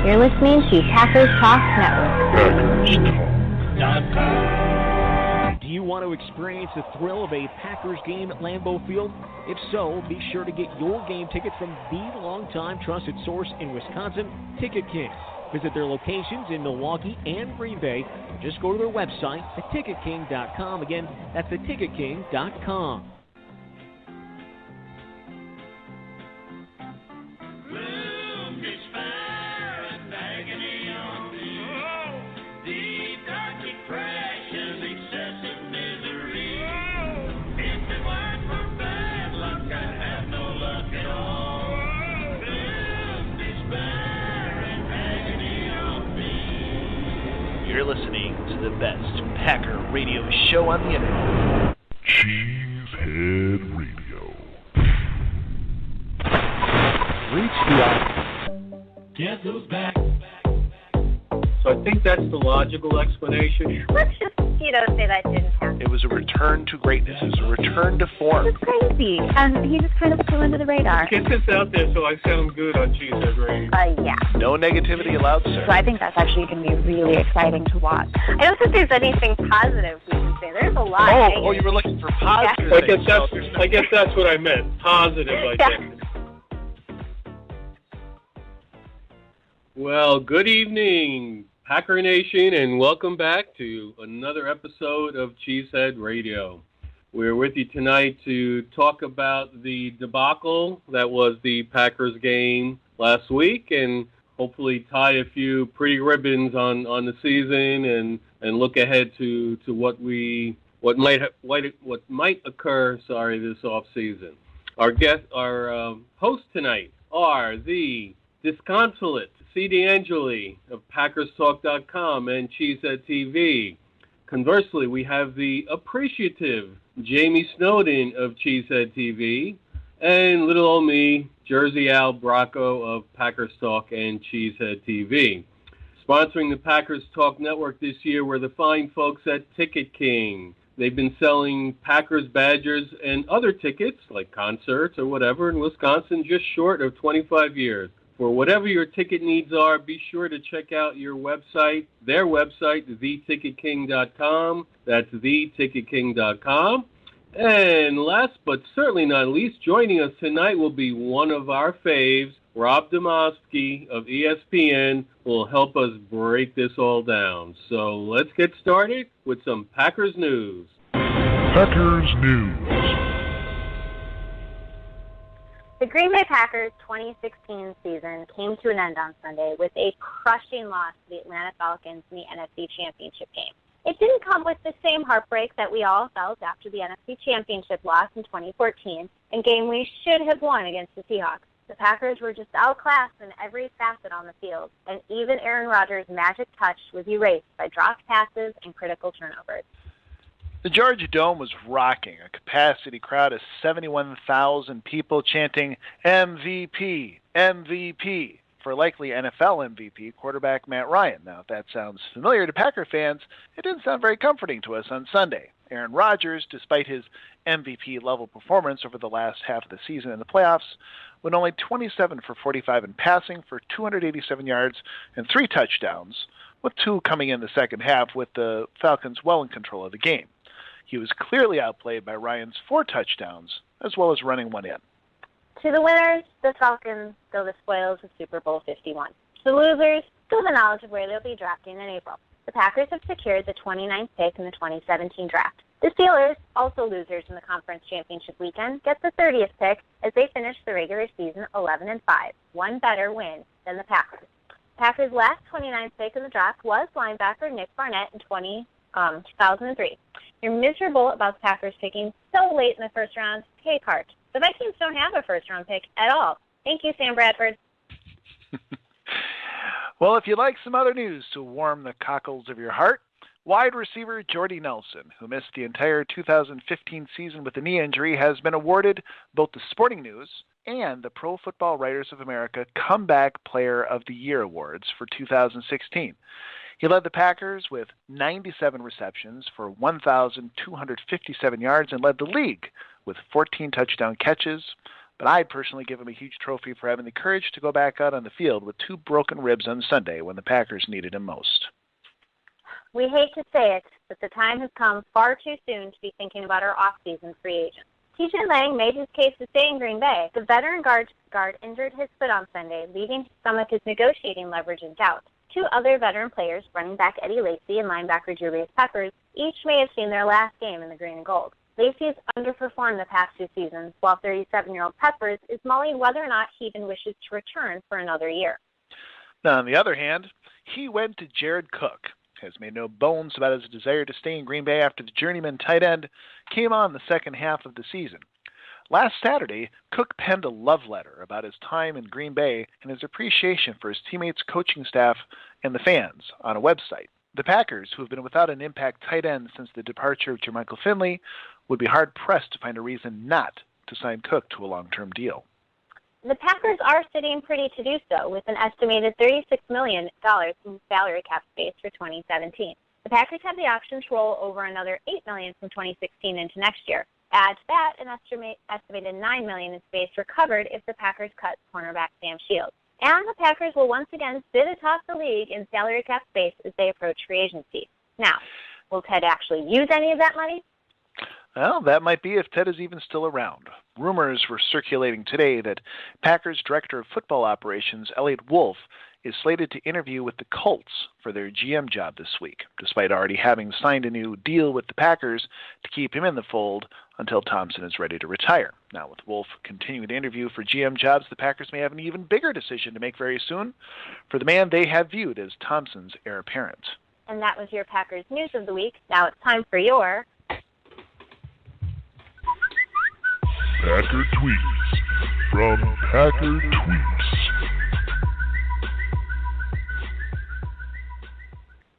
You're listening to Packers Talk Network. Do you want to experience the thrill of a Packers game at Lambeau Field? If so, be sure to get your game ticket from the longtime trusted source in Wisconsin, Ticket King. Visit their locations in Milwaukee and Green Bay, or just go to their website at ticketking.com. Again, that's at ticketking.com. Gloom, despair, and agony on me. Deep, dark depression, excessive misery. If it weren't for bad luck, I'd have no luck at all. Gloom, despair, and agony on me. You're listening to the best Packer radio show on the internet. Cheesehead Radio. Reach the audience. Get those back. So I think that's the logical explanation. Let's just, say that didn't happen. It was a return to greatness. It was a return to form. It was crazy, and he just kind of flew under the radar. Get this out there so I sound good on Cheesehead Radio. Yeah. No negativity allowed, sir. So I think that's actually going to be really exciting to watch. I don't think there's anything positive we can say. There's a lot. Oh, you were looking for positive Yeah. things. I guess that's what I meant. Positive, I think. Well, good evening, Packer Nation, and welcome back to another episode of Cheesehead Radio. We're with you tonight to talk about the debacle that was the Packers game last week, and hopefully tie a few pretty ribbons on the season and look ahead to what might occur this offseason. Our hosts tonight are the disconsolate C. D'Angeli of PackersTalk.com and Cheesehead TV. Conversely, we have the appreciative Jamie Snowden of Cheesehead TV and little old me, Jersey Al Bracco of Packers Talk and Cheesehead TV. Sponsoring the Packers Talk Network this year were the fine folks at Ticket King. They've been selling Packers badges and other tickets, like concerts or whatever, in Wisconsin just short of 25 years. For whatever your ticket needs are, be sure to check out their website, theticketking.com. That's theticketking.com. And last but certainly not least, joining us tonight will be one of our faves, Rob Demovsky of ESPN, who will help us break this all down. So let's get started with some Packers news. Packers news. The Green Bay Packers 2016 season came to an end on Sunday with a crushing loss to the Atlanta Falcons in the NFC Championship game. It didn't come with the same heartbreak that we all felt after the NFC Championship loss in 2014, a game we should have won against the Seahawks. The Packers were just outclassed in every facet on the field, and even Aaron Rodgers' magic touch was erased by dropped passes and critical turnovers. The Georgia Dome was rocking, a capacity crowd of 71,000 people chanting MVP, MVP, for likely NFL MVP quarterback Matt Ryan. Now, if that sounds familiar to Packer fans, it didn't sound very comforting to us on Sunday. Aaron Rodgers, despite his MVP-level performance over the last half of the season in the playoffs, went only 27 for 45 in passing for 287 yards and 3 touchdowns, with 2 coming in the second half with the Falcons well in control of the game. He was clearly outplayed by Ryan's 4 touchdowns, as well as running 1 in. To the winners, the Falcons go the spoils of Super Bowl 51. To the losers, go the knowledge of where they'll be drafting in April. The Packers have secured the 29th pick in the 2017 draft. The Steelers, also losers in the conference championship weekend, get the 30th pick as they finish the regular season 11-5, one better win than the Packers. The Packers' last 29th pick in the draft was linebacker Nick Barnett in 2003. You're miserable about the Packers picking so late in the first round. Take heart. The Vikings don't have a first-round pick at all. Thank you, Sam Bradford. Well, if you'd like some other news to warm the cockles of your heart, wide receiver Jordy Nelson, who missed the entire 2015 season with a knee injury, has been awarded both the Sporting News and the Pro Football Writers of America Comeback Player of the Year awards for 2016. He led the Packers with 97 receptions for 1,257 yards and led the league with 14 touchdown catches, But I'd personally give him a huge trophy for having the courage to go back out on the field with 2 broken ribs on Sunday when the Packers needed him most. We hate to say it, but the time has come far too soon to be thinking about our off-season free agents. TJ Lang made his case to stay in Green Bay. The veteran guard injured his foot on Sunday, leaving some of his negotiating leverage in doubt. 2 other veteran players, running back Eddie Lacy and linebacker Julius Peppers, each may have seen their last game in the green and gold. Lacy has underperformed the past 2 seasons, while 37-year-old Peppers is mulling whether or not he even wishes to return for another year. Now, on the other hand, he went to Jared Cook. Has made no bones about his desire to stay in Green Bay after the journeyman tight end came on the second half of the season. Last Saturday, Cook penned a love letter about his time in Green Bay and his appreciation for his teammates, coaching staff, and the fans on a website. The Packers, who have been without an impact tight end since the departure of Jermichael Finley, would be hard-pressed to find a reason not to sign Cook to a long-term deal. The Packers are sitting pretty to do so, with an estimated $36 million in salary cap space for 2017. The Packers have the option to roll over another $8 million from 2016 into next year. Add to that an estimated $9 million in space recovered if the Packers cut cornerback Sam Shields. And the Packers will once again sit atop the league in salary cap space as they approach free agency. Now, will Ted actually use any of that money? Well, that might be if Ted is even still around. Rumors were circulating today that Packers Director of Football Operations, Elliot Wolf, is slated to interview with the Colts for their GM job this week, despite already having signed a new deal with the Packers to keep him in the fold until Thompson is ready to retire. Now, with Wolf continuing to interview for GM jobs, the Packers may have an even bigger decision to make very soon for the man they have viewed as Thompson's heir apparent. And that was your Packers News of the Week. Now it's time for your Packer Tweets from Packer Tweets.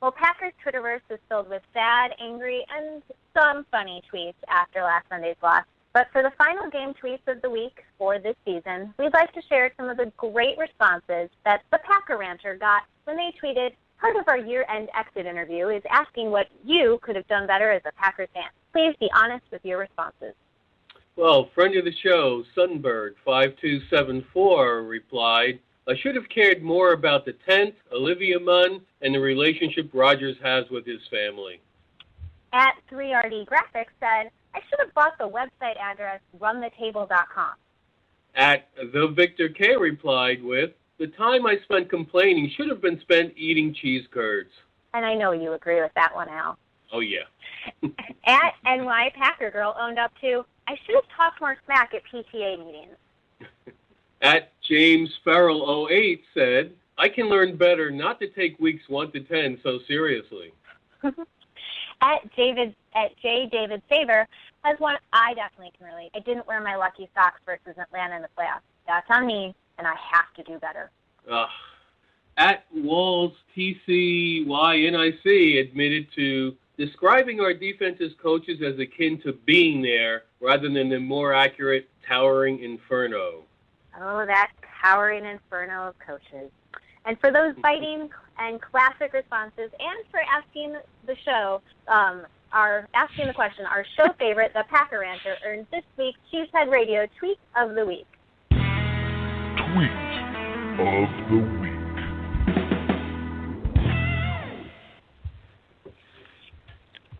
Well, Packers Twitterverse is filled with sad, angry, and some funny tweets after last Sunday's loss. But for the final game tweets of the week for this season, we'd like to share some of the great responses that the Packer Rancher got when they tweeted, "Part of our year-end exit interview is asking what you could have done better as a Packers fan. Please be honest with your responses." Well, friend of the show, Sunbird5274, replied, "I should have cared more about the tent, Olivia Munn, and the relationship Rodgers has with his family." At 3RD Graphics said, "I should have bought the website address runthetable.com. At The Victor K replied with, "The time I spent complaining should have been spent eating cheese curds." And I know you agree with that one, Al. Oh, yeah. At NY Packer Girl owned up to, "I should have talked more smack at PTA meetings." At James Farrell 08 said, "I can learn better not to take weeks 1 to 10 so seriously." At J. David Favor has one I definitely can relate. "I didn't wear my lucky socks versus Atlanta in the playoffs. That's on me, and I have to do better." At Walls TCYNIC admitted to describing our defense's coaches as akin to being there rather than the more accurate towering inferno. Oh, that towering inferno of coaches. And for those biting and classic responses, and for asking the show, asking the question, our show favorite, the Packer Rancher, earned this week's Cheesehead Radio Tweet of the Week. Tweet of the Week.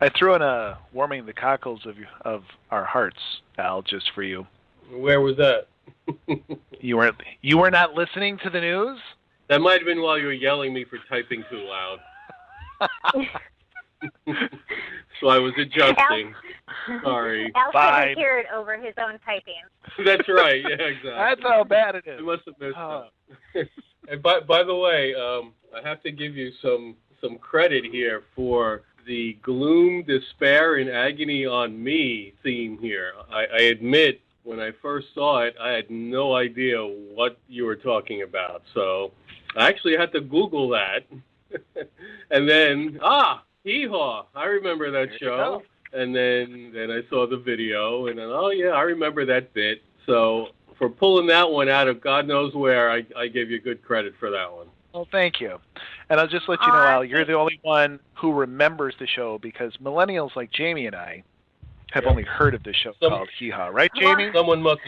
I threw in a warming the cockles of our hearts, Al, just for you. Where was that? You were not listening to the news? That might have been while you were yelling me for typing too loud. So I was adjusting. Sorry. Al couldn't hear it over his own typing. That's right. Yeah, exactly. That's how bad it is. I must have missed that. And by the way, I have to give you some credit here for the Gloom, Despair, and Agony on Me theme here. I admit, when I first saw it, I had no idea what you were talking about. So I actually had to Google that. And then, Hee-Haw, I remember that show. And then I saw the video, and then, oh, yeah, I remember that bit. So for pulling that one out of God knows where, I give you good credit for that one. Well, thank you. And I'll just let you know, Al, you're the only one who remembers the show because millennials like Jamie and I have only heard of this show called Hee Haw. Right, Jamie? Someone must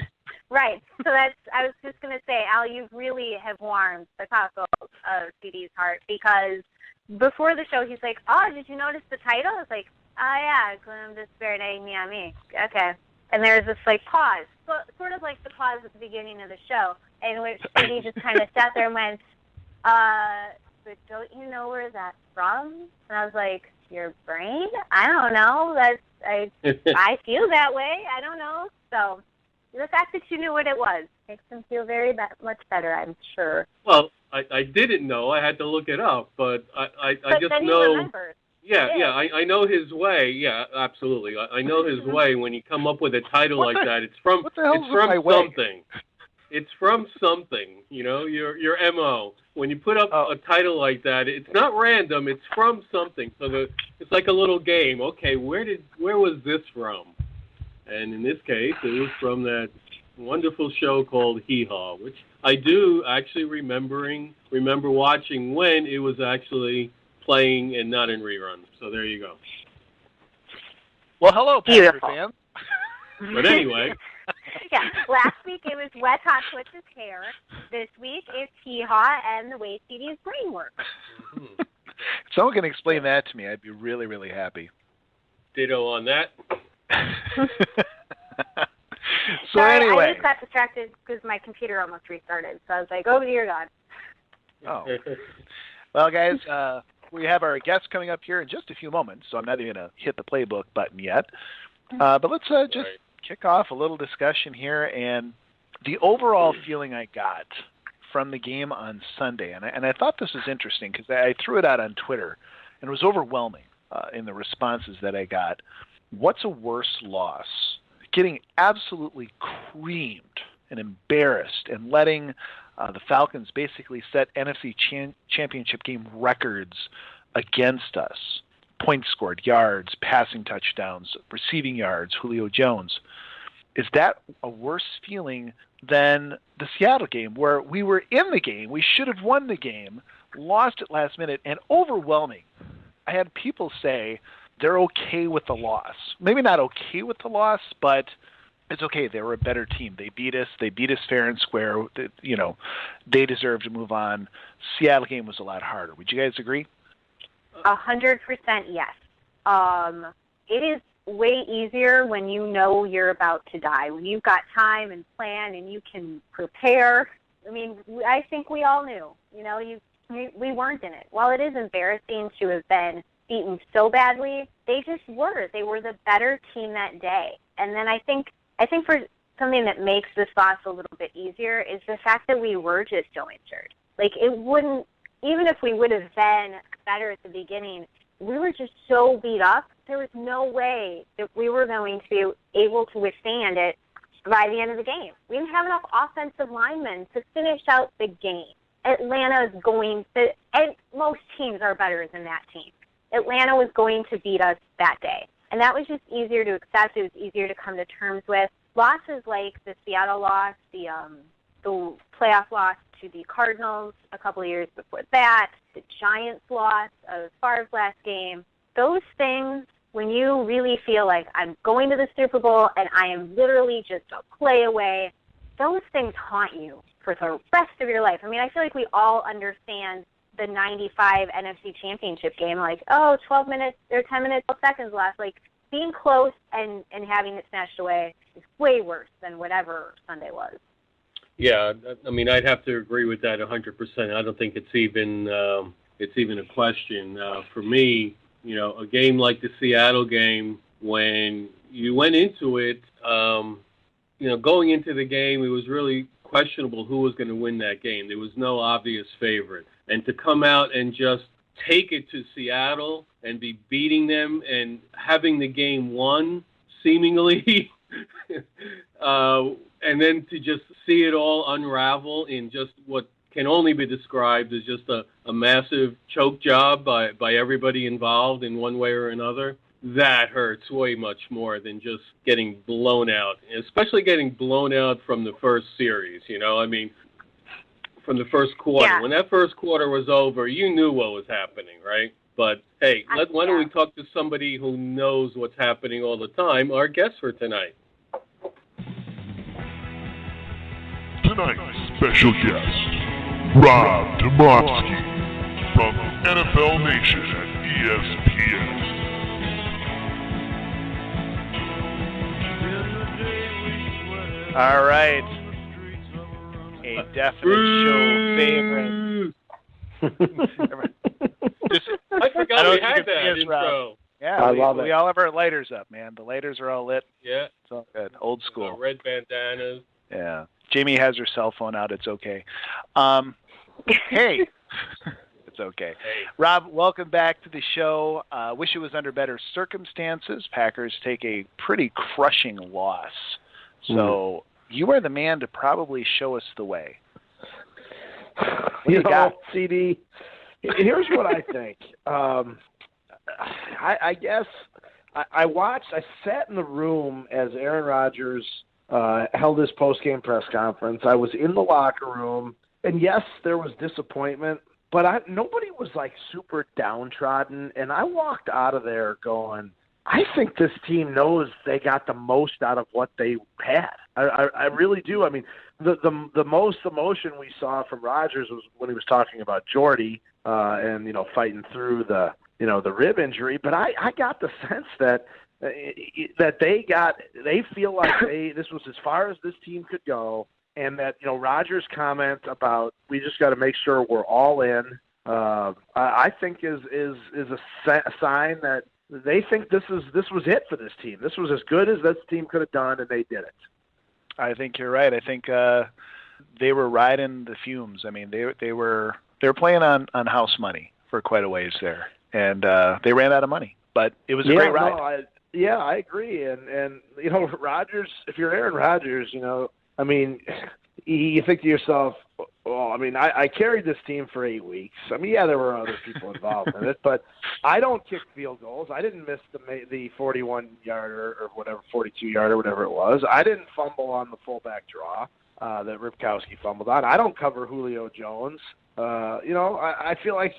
Right. So I was just going to say, Al, you really have warmed the cockle of CD's heart, because before the show, he's like, oh, did you notice the title? I was like, oh, yeah, Gloom, Despairday, me. Okay. And there's this, pause, sort of like the pause at the beginning of the show, in which CD just kind of sat there and went, but don't you know where that's from? And I was like, your brain? I don't know. I feel that way. I don't know. So the fact that you knew what it was makes him feel very much better, I'm sure. Well, I didn't know. I had to look it up, but I just then know. He remembered. Yeah, I know his way. Yeah, absolutely. I know his way. When you come up with a title like that, it's from something. It's from something. You know, your MO. When you put up a title like that, it's not random. It's from something. So it's like a little game. Okay, where was this from? And in this case, it was from that wonderful show called Hee Haw, which I do actually remember watching when it was actually playing and not in reruns. So there you go. Well, hello, Packer fans. But anyway. Yeah, last week it was Wet Hot Twitch's hair. This week it's Hee Haw and the way CD's brain works. If someone can explain that to me, I'd be really, really happy. Ditto on that. So Sorry, anyway. I just got distracted because my computer almost restarted. So I was like, oh, dear God. Oh. Well, guys, we have our guests coming up here in just a few moments, so I'm not even going to hit the playbook button yet. But let's just kick off a little discussion here. And the overall feeling I got from the game on Sunday, and I thought this was interesting because I threw it out on Twitter, and it was overwhelming in the responses that I got. What's a worse loss? Getting absolutely creamed and embarrassed and letting the Falcons basically set NFC championship game records against us. Points scored, yards, passing touchdowns, receiving yards, Julio Jones. Is that a worse feeling than the Seattle game where we were in the game, we should have won the game, lost it last minute, and overwhelming? I had people say they're okay with the loss. Maybe not okay with the loss, but it's okay. They were a better team. They beat us. They beat us fair and square. They deserve to move on. Seattle game was a lot harder. Would you guys agree? 100% yes. It is way easier when you know you're about to die, when you've got time and plan and you can prepare. I mean, I think we all knew. We weren't in it. While it is embarrassing to have been beaten so badly, they just were. They were the better team that day. And then I think for something that makes this loss a little bit easier is the fact that we were just so injured. It wouldn't, even if we would have been better at the beginning, we were just so beat up. There was no way that we were going to be able to withstand it by the end of the game. We didn't have enough offensive linemen to finish out the game. Atlanta is going to, and most teams are better than that team. Atlanta was going to beat us that day. And that was just easier to accept. It was easier to come to terms with. Losses like the Seattle loss, the playoff loss to the Cardinals a couple of years before that, the Giants loss of Favre's last game, those things, when you really feel like I'm going to the Super Bowl and I am literally just a play away, those things haunt you for the rest of your life. I mean, I feel like we all understand the 95 NFC Championship game, 12 minutes or 10 minutes, 12 seconds left. Being close and having it snatched away is way worse than whatever Sunday was. Yeah, I mean, I'd have to agree with that 100%. I don't think it's even a question. For me, a game like the Seattle game, when you went into it, going into the game, it was really questionable who was going to win that game. There was no obvious favorite. And to come out and just take it to Seattle and be beating them and having the game won, seemingly, and then to just see it all unravel in just what can only be described as just a massive choke job by everybody involved in one way or another, that hurts way much more than just getting blown out, especially getting blown out from the first series, from the first quarter. Yeah. When that first quarter was over, you knew what was happening, right? But, hey, why don't we talk to somebody who knows what's happening all the time, our guest for tonight. tonight's special guest, Rob Demovsky from NFL Nation at ESPN. All right. A definite show favorite. I forgot we had that intro. Yeah, love it. We all have our lighters up, man. The lighters are all lit. Yeah. It's all good. Old school. Red bandanas. Yeah. Jamie has her cell phone out. It's okay. Hey. It's okay. Hey. Rob, welcome back to the show. Wish it was under better circumstances. Packers take a pretty crushing loss. So you are the man to probably show us the way. You know, CD, here's what I think. I guess I sat in the room as Aaron Rodgers held his post-game press conference. I was in the locker room, and yes, there was disappointment, but nobody was like super downtrodden, and I walked out of there going, I think this team knows they got the most out of what they had. I really do. I mean, the most emotion we saw from Rodgers was when he was talking about Jordy and fighting through the rib injury. But I got the sense that they feel like this was as far as this team could go, and that Rodgers' comment about we just got to make sure we're all in. I think is a sign that they think this was it for this team. This was as good as this team could have done, and they did it. I think you're right. I think they were riding the fumes. I mean, they were playing on house money for quite a ways there, and they ran out of money. But it was a great ride. I agree. And Rodgers, if you're Aaron Rodgers, I mean, you think to yourself, well, I mean, I carried this team for 8 weeks. I mean, yeah, there were other people involved in it, but I don't kick field goals. I didn't miss the 41-yarder or whatever, 42-yarder, whatever it was. I didn't fumble on the fullback draw that Ripkowski fumbled on. I don't cover Julio Jones. I feel like,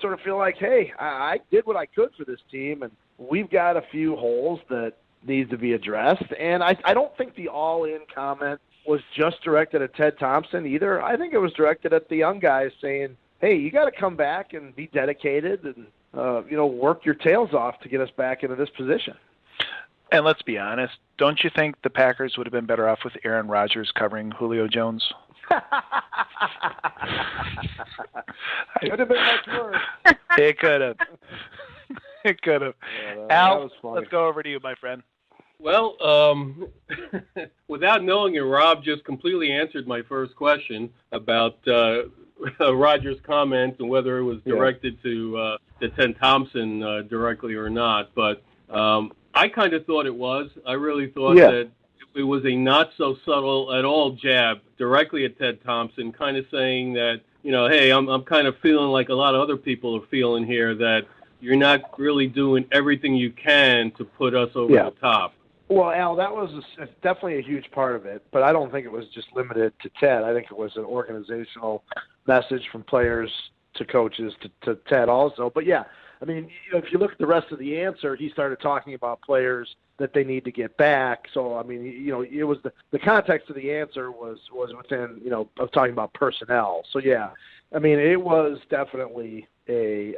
hey, I did what I could for this team, and we've got a few holes that need to be addressed. And I don't think the all-in comment was just directed at Ted Thompson either. I think it was directed at the young guys saying, hey, you got to come back and be dedicated and, work your tails off to get us back into this position. And let's be honest, don't you think the Packers would have been better off with Aaron Rodgers covering Julio Jones? It would have been much worse. It could have. It could have. Al, let's go over to you, my friend. Well, without knowing it, Rob just completely answered my first question about Rodgers' comments and whether it was directed to Ted Thompson directly or not. But I kind of thought it was. I really thought that it was a not-so-subtle at all jab directly at Ted Thompson, kind of saying that, hey, I'm kind of feeling like a lot of other people are feeling here, that you're not really doing everything you can to put us over the top. Well, Al, that was definitely a huge part of it, but I don't think it was just limited to Ted. I think it was an organizational message from players to coaches to Ted also. But, yeah, I mean, if you look at the rest of the answer, he started talking about players that they need to get back. So, I mean, it was the context of the answer was within, of talking about personnel. So, yeah, I mean, it was definitely a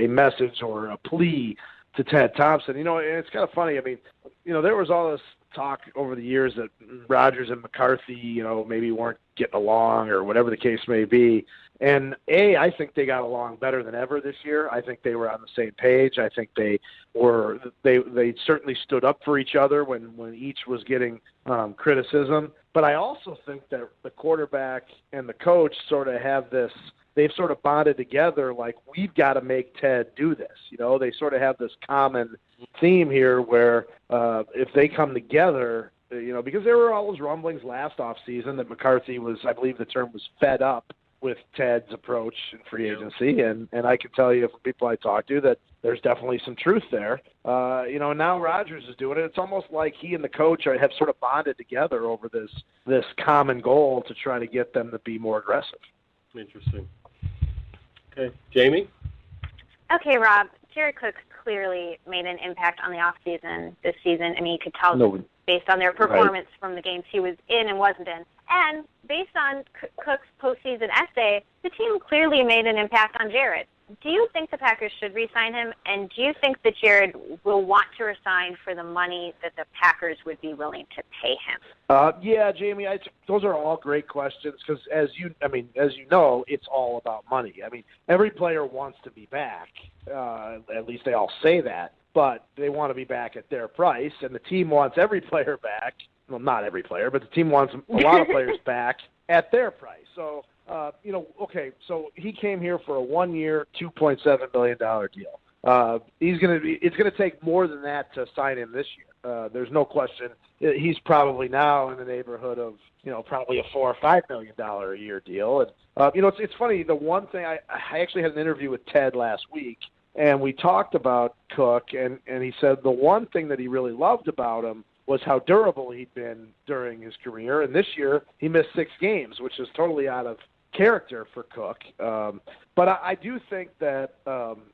message or a plea to Ted Thompson. And it's kind of funny. I mean, there was all this talk over the years that Rodgers and McCarthy, maybe weren't getting along or whatever the case may be. And I think they got along better than ever this year. I think they were on the same page. I think they certainly stood up for each other when each was getting criticism. But I also think that the quarterback and the coach sort of have this, they've sort of bonded together, like, we've got to make Ted do this. They sort of have this common theme here where if they come together, because there were all those rumblings last offseason that McCarthy was, I believe the term was, fed up with Ted's approach in free agency. And I can tell you from people I talk to that there's definitely some truth there. Now Rodgers is doing it. It's almost like he and the coach have sort of bonded together over this common goal to try to get them to be more aggressive. Interesting. Okay. Jamie? Okay, Rob. Jared Cook clearly made an impact on the offseason this season. I mean, you could tell based on their performance from the games he was in and wasn't in. And based on Cook's postseason essay, the team clearly made an impact on Jared. Do you think the Packers should re-sign him, and do you think that Jared will want to resign for the money that the Packers would be willing to pay him? Yeah, Jamie, those are all great questions because, as you know, it's all about money. I mean, every player wants to be back. At least they all say that, but they want to be back at their price, and the team wants every player back. Well, not every player, but the team wants a lot of players back at their price. So, okay, so he came here for a 1-year, $2.7 million deal. It's going to take more than that to sign him this year. There's no question. He's probably now in the neighborhood of, probably a $4 or $5 million a year deal. And, it's funny. The one thing I actually had an interview with Ted last week, and we talked about Cook, and he said the one thing that he really loved about him was how durable he'd been during his career. And this year he missed 6 games, which is totally out of character for Cook. But I do think that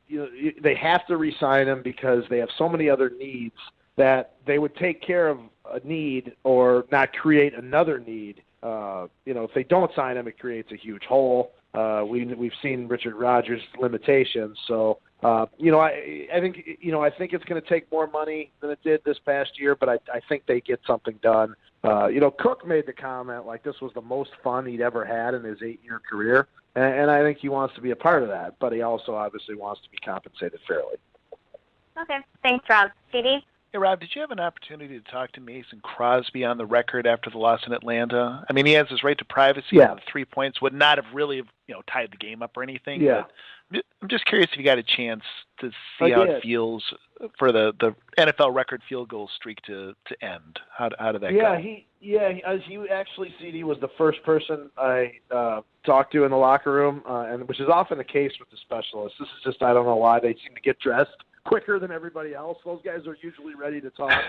they have to re-sign him because they have so many other needs that they would take care of a need or not create another need. If they don't sign him, it creates a huge hole. We've seen Richard Rodgers' limitations. So, I think it's going to take more money than it did this past year, but I think they get something done. Cook made the comment like this was the most fun he'd ever had in his 8-year career, and I think he wants to be a part of that, but he also obviously wants to be compensated fairly. Okay. Thanks, Rob. CD? Hey, Rob, did you have an opportunity to talk to Mason Crosby on the record after the loss in Atlanta? I mean, he has his right to privacy. Yeah. The 3 points would not have really, tied the game up or anything. Yeah. But I'm just curious if you got a chance to see how it feels for the NFL record field goal streak to end. How did that go? He actually, CD, was the first person I talked to in the locker room, and which is often the case with the specialists. This is just, I don't know why, they seem to get dressed quicker than everybody else. Those guys are usually ready to talk.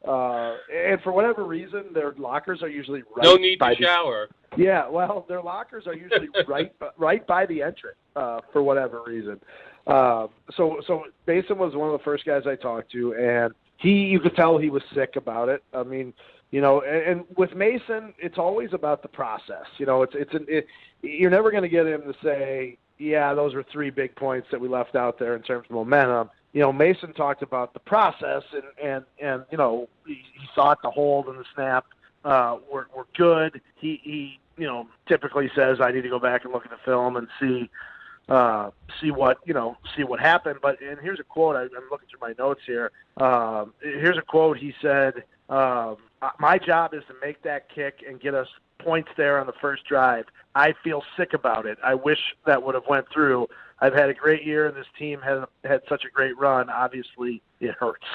And for whatever reason, their lockers are usually right no need by to shower. Yeah, well, their lockers are usually right by the entrance for whatever reason. So Mason was one of the first guys I talked to, and you could tell he was sick about it. I mean, and with Mason, it's always about the process. You're never going to get him to say, yeah, those were 3 big points that we left out there in terms of momentum. Mason talked about the process, and he thought the hold and the snap were good. He typically says, I need to go back and look at the film and see what happened. And here's a quote. I'm looking through my notes here. Here's a quote. He said, my job is to make that kick and get us points there on the first drive. I feel sick about it. I wish that would have went through. I've had a great year, and this team has had such a great run. Obviously, it hurts.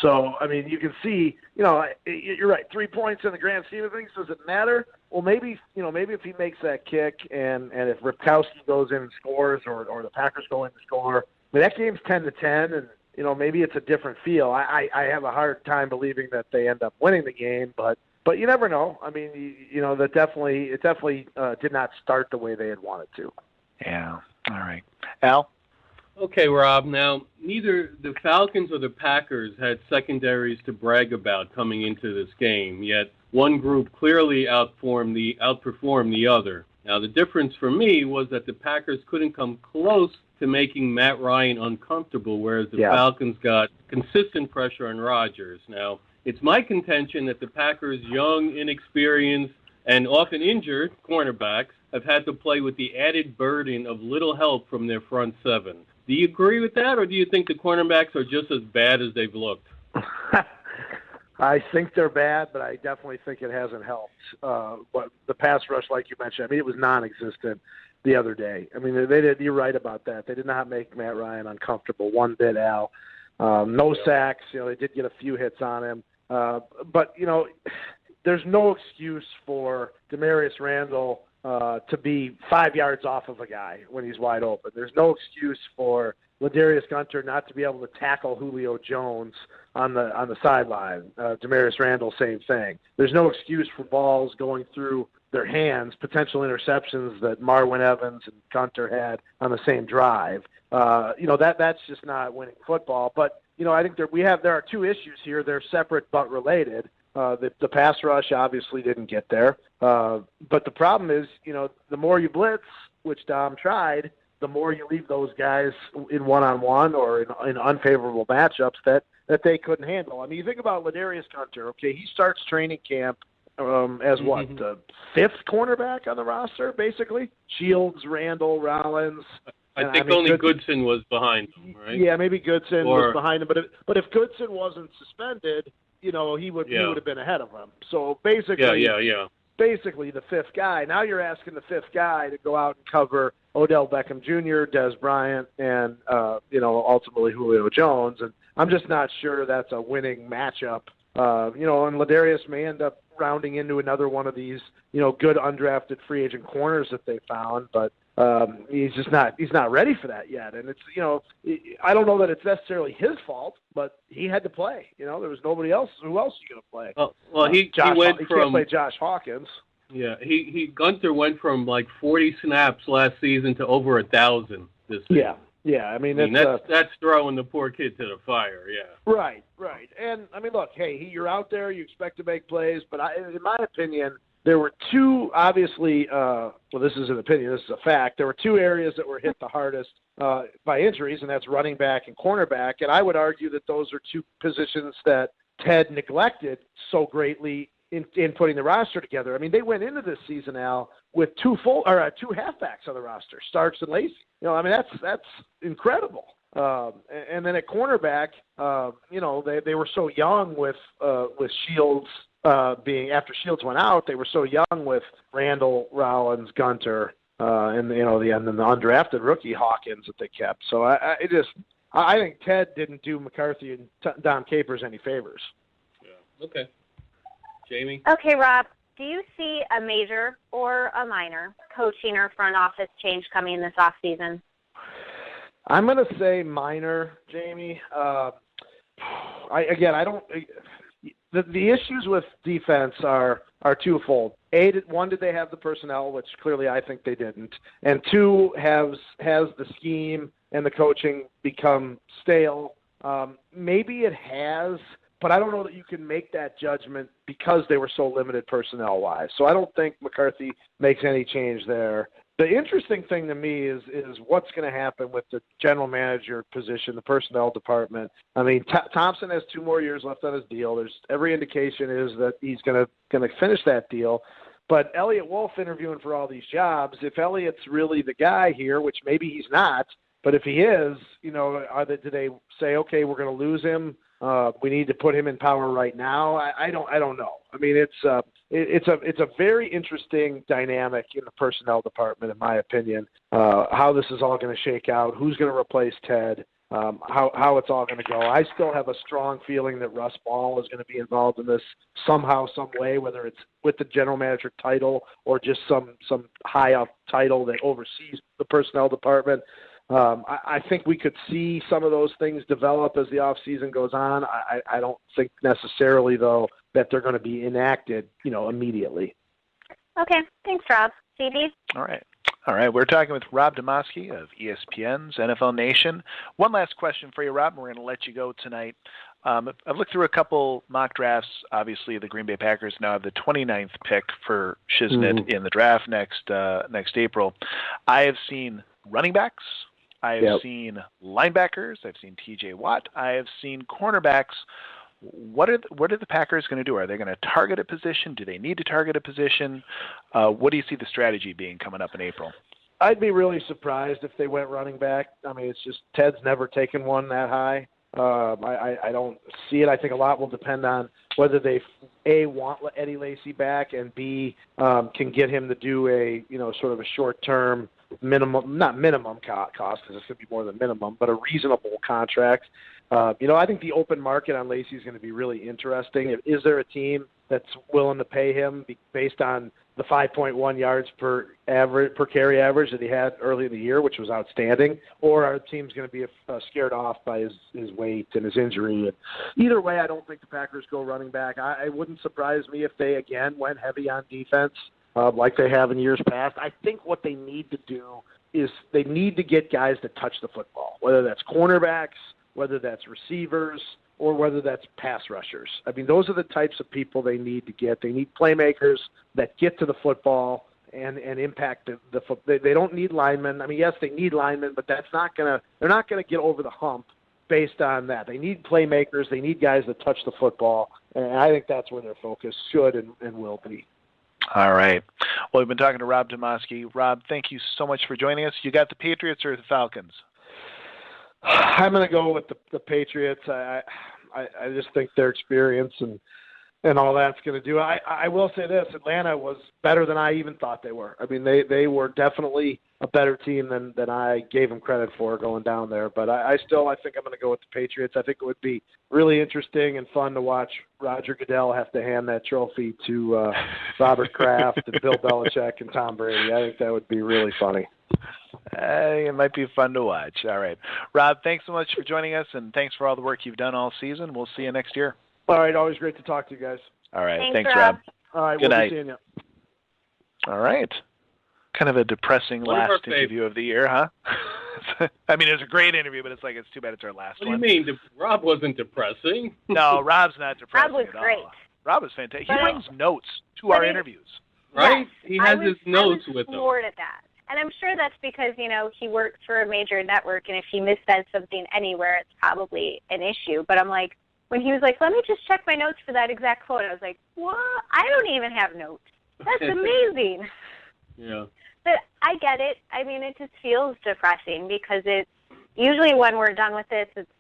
So, I mean, you can see, you're right. 3 points in the grand scheme of things, does it matter? Well, maybe if he makes that kick and if Ripkowski goes in and scores or the Packers go in and score, that game's 10-10, and, maybe it's a different feel. I have a hard time believing that they end up winning the game, but you never know. I mean, it definitely did not start the way they had wanted to. Yeah. All right. Al? Okay, Rob. Now, neither the Falcons or the Packers had secondaries to brag about coming into this game, yet one group clearly outperformed the other. Now, the difference for me was that the Packers couldn't come close to making Matt Ryan uncomfortable, whereas the Falcons got consistent pressure on Rodgers. Now, it's my contention that the Packers' young, inexperienced, and often injured cornerbacks have had to play with the added burden of little help from their front seven. Do you agree with that, or do you think the cornerbacks are just as bad as they've looked? I think they're bad, but I definitely think it hasn't helped. But the pass rush, like you mentioned, I mean, it was non-existent the other day. I mean, you're right about that. They did not make Matt Ryan uncomfortable one bit, Al. No sacks. They did get a few hits on him. But, there's no excuse for Demarius Randall to be 5 yards off of a guy when he's wide open. There's no excuse for Ladarius Gunter not to be able to tackle Julio Jones on the sideline. Demarius Randall, same thing. There's no excuse for balls going through their hands, potential interceptions that Marwin Evans and Gunter had on the same drive. That's just not winning football. But I think there are 2 issues here. They're separate but related. The pass rush obviously didn't get there. But the problem is, the more you blitz, which Dom tried, the more you leave those guys in one-on-one or in unfavorable matchups that they couldn't handle. I mean, you think about Ladarius Gunter. Okay, he starts training camp as what, the fifth cornerback on the roster, basically? Shields, Randall, Rollins. I think only Goodson was behind him, right? Yeah, maybe Goodson was behind him. But if Goodson wasn't suspended, he would have been ahead of him. So basically, basically the fifth guy. Now you're asking the fifth guy to go out and cover Odell Beckham Jr., Des Bryant, and ultimately Julio Jones. And I'm just not sure that's a winning matchup. And Ladarius may end up rounding into another one of these, good undrafted free agent corners that they found, but he's not ready for that yet. And it's, I don't know that it's necessarily his fault, but he had to play. There was nobody else. Who else are you going to play? Well, he can't play Josh Hawkins. Yeah, Gunter went from like 40 snaps last season to over 1,000 this season. Yeah. I mean that's throwing the poor kid to the fire. Yeah. Right. And I mean, look, hey, you're out there, you expect to make plays, but in my opinion, there were two, obviously, this is an opinion, this is a fact, there were two areas that were hit the hardest by injuries, and that's running back and cornerback, and I would argue that those are two positions that Ted neglected so greatly in putting the roster together. I mean, they went into this season, Al, with two halfbacks on the roster, Starks and Lacey. That's incredible. And then at cornerback, they were so young with Shields after Shields went out, they were so young with Randall, Rollins, Gunter, and the undrafted rookie Hawkins that they kept. So I think Ted didn't do McCarthy and Don Capers any favors. Yeah. Okay. Jamie? Okay, Rob. Do you see a major or a minor coaching or front office change coming this offseason? I'm going to say minor, Jamie. I don't. The issues with defense are twofold. One, did they have the personnel, which clearly I think they didn't, and two, has the scheme and the coaching become stale? Maybe it has, but I don't know that you can make that judgment because they were so limited personnel-wise. So I don't think McCarthy makes any change there. The interesting thing to me is what's going to happen with the general manager position, the personnel department. I mean, Thompson has 2 more years left on his deal. There's every indication is that he's going to finish that deal. But Elliott Wolf interviewing for all these jobs, if Elliott's really the guy here, which maybe he's not, but if he is, do they say, okay, we're going to lose him? We need to put him in power right now. I don't know. I mean, it's a very interesting dynamic in the personnel department, in my opinion. How this is all going to shake out, who's going to replace Ted, how it's all going to go. I still have a strong feeling that Russ Ball is going to be involved in this somehow, some way, whether it's with the general manager title or just some high up title that oversees the personnel department. I think we could see some of those things develop as the offseason goes on. I don't think necessarily, though, that they're going to be enacted, immediately. Okay. Thanks, Rob. CD? All right. We're talking with Rob Demovsky of ESPN's NFL Nation. One last question for you, Rob, and we're going to let you go tonight. I've looked through a couple mock drafts. Obviously, the Green Bay Packers now have the 29th pick for Shiznit in the draft next April. I have seen running backs. I have seen linebackers. I've seen T.J. Watt. I have seen cornerbacks. What are the Packers going to do? Are they going to target a position? Do they need to target a position? What do you see the strategy being coming up in April? I'd be really surprised if they went running back. I mean, it's just Ted's never taken one that high. I don't see it. I think a lot will depend on whether they, A, want Eddie Lacy back, and B, can get him to do a, sort of a short-term minimum, not minimum cost, because it's going to be more than minimum, but a reasonable contract. I think the open market on Lacy is going to be really interesting. Is there a team that's willing to pay him based on the 5.1 yards per carry average that he had early in the year, which was outstanding, or are teams going to be scared off by his weight and his injury? And either way, I don't think the Packers go running back. I wouldn't surprise me if they again went heavy on defense like they have in years past. I think what they need to do is they need to get guys to touch the football, whether that's cornerbacks, whether that's receivers, or whether that's pass rushers. I mean, those are the types of people they need to get. They need playmakers that get to the football and impact the football. They don't need linemen. I mean, yes, they need linemen, but they're not going to get over the hump based on that. They need playmakers. They need guys that touch the football, and I think that's where their focus should and will be. All right. Well, we've been talking to Rob Demovsky. Rob, thank you so much for joining us. You got the Patriots or the Falcons? I'm going to go with the Patriots. I just think their experience and all that's going to do. I will say this: Atlanta was better than I even thought they were. I mean, they were definitely a better team than I gave them credit for going down there. But I think I'm going to go with the Patriots. I think it would be really interesting and fun to watch Roger Goodell have to hand that trophy to Robert Kraft and Bill Belichick and Tom Brady. I think that would be really funny. It might be fun to watch. All right. Rob, thanks so much for joining us, and thanks for all the work you've done all season. We'll see you next year. All right. Always great to talk to you guys. All right. Thanks Rob. All right. Good we'll night. be seeing you. All right. Kind of a depressing last interview of the year, huh? I mean, it was a great interview, but it's too bad it's our last one. What do you mean? Rob wasn't depressing. No, Rob's not depressing Rob was at all. great. Rob was fantastic. He brings notes to our interviews. Right? Yes, He has his notes with him. I was floored at that. And I'm sure that's because, he works for a major network, and if he missaid something anywhere, it's probably an issue. But I'm like, when he was like, let me just check my notes for that exact quote, I was like, what? I don't even have notes. That's amazing. Yeah. But I get it. I mean, it just feels depressing because it's usually when we're done with this, it's,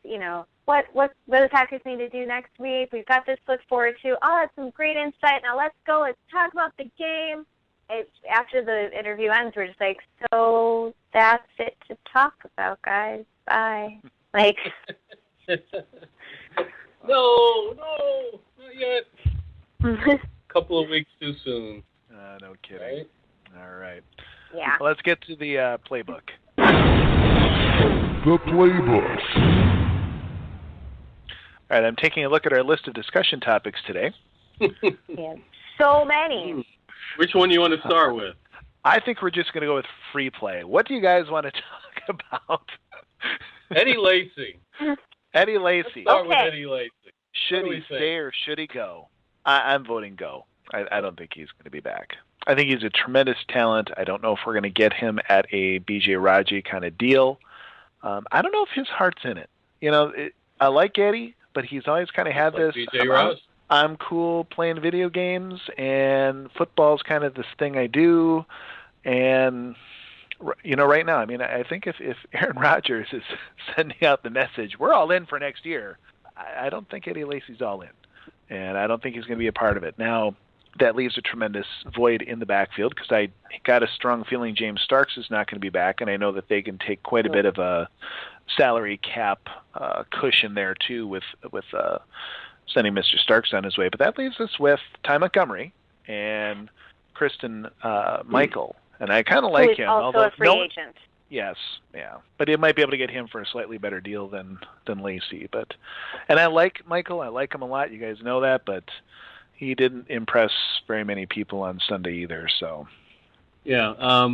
what do the Packers need to do next week? We've got this to look forward to. Oh, that's some great insight. Now let's go. Let's talk about the game. It's after the interview ends, we're just like, so that's it to talk about, guys. Bye. Like, no, not yet. Couple of weeks too soon. No kidding. Right? All right. yeah. Well, let's get to the playbook. The playbook. All right, I'm taking a look at our list of discussion topics today. Yeah. So many. Which one do you want to start with? I think we're just going to go with free play. What do you guys want to talk about? Eddie Lacy. Eddie Lacy. Let's start with Okay. Eddie Lacy. Should he stay or should he go? I'm voting go. I don't think he's going to be back. I think he's a tremendous talent. I don't know if we're going to get him at a B.J. Raji kind of deal. I don't know if his heart's in it. I like Eddie, but he's always kind of had this. B.J. Raji. I'm cool playing video games, and football's kind of this thing I do. And, right now, I mean, I think if Aaron Rodgers is sending out the message, we're all in for next year, I don't think Eddie Lacy's all in. And I don't think he's going to be a part of it. Now, that leaves a tremendous void in the backfield because I got a strong feeling James Starks is not going to be back, and I know that they can take quite a bit of a salary cap cushion there, too, with sending Mr. Starks on his way. But that leaves us with Ty Montgomery and Kristen Michael. And I kind of like him. Also a free agent. Yes, yeah. But it might be able to get him for a slightly better deal than Lacy. And I like Michael. I like him a lot. You guys know that. But he didn't impress very many people on Sunday either. So. Yeah,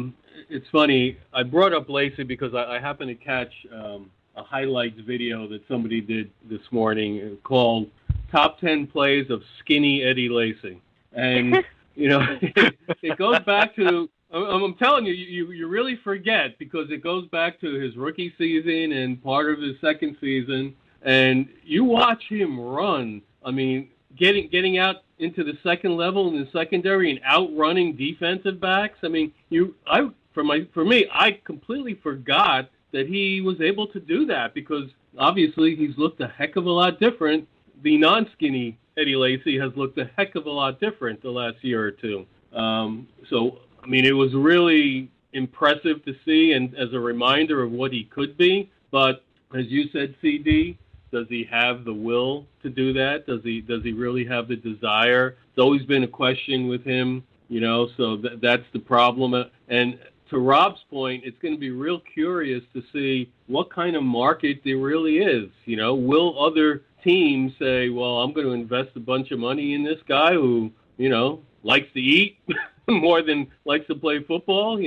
it's funny. I brought up Lacy because I happened to catch a highlights video that somebody did this morning called Top 10 Plays of Skinny Eddie Lacy. And, it goes back to, I'm telling you, you really forget because it goes back to his rookie season and part of his second season. And you watch him run. I mean, getting out into the second level in the secondary and outrunning defensive backs. I mean, for me, I completely forgot that he was able to do that because obviously he's looked a heck of a lot different. The non-skinny Eddie Lacy has looked a heck of a lot different the last year or two. So, I mean, it was really impressive to see and as a reminder of what he could be. But as you said, CD, does he have the will to do that? Does he really have the desire? It's always been a question with him, so that's the problem. And to Rob's point, it's going to be real curious to see what kind of market there really is. Will other teams say, well, I'm going to invest a bunch of money in this guy who, likes to eat more than likes to play football,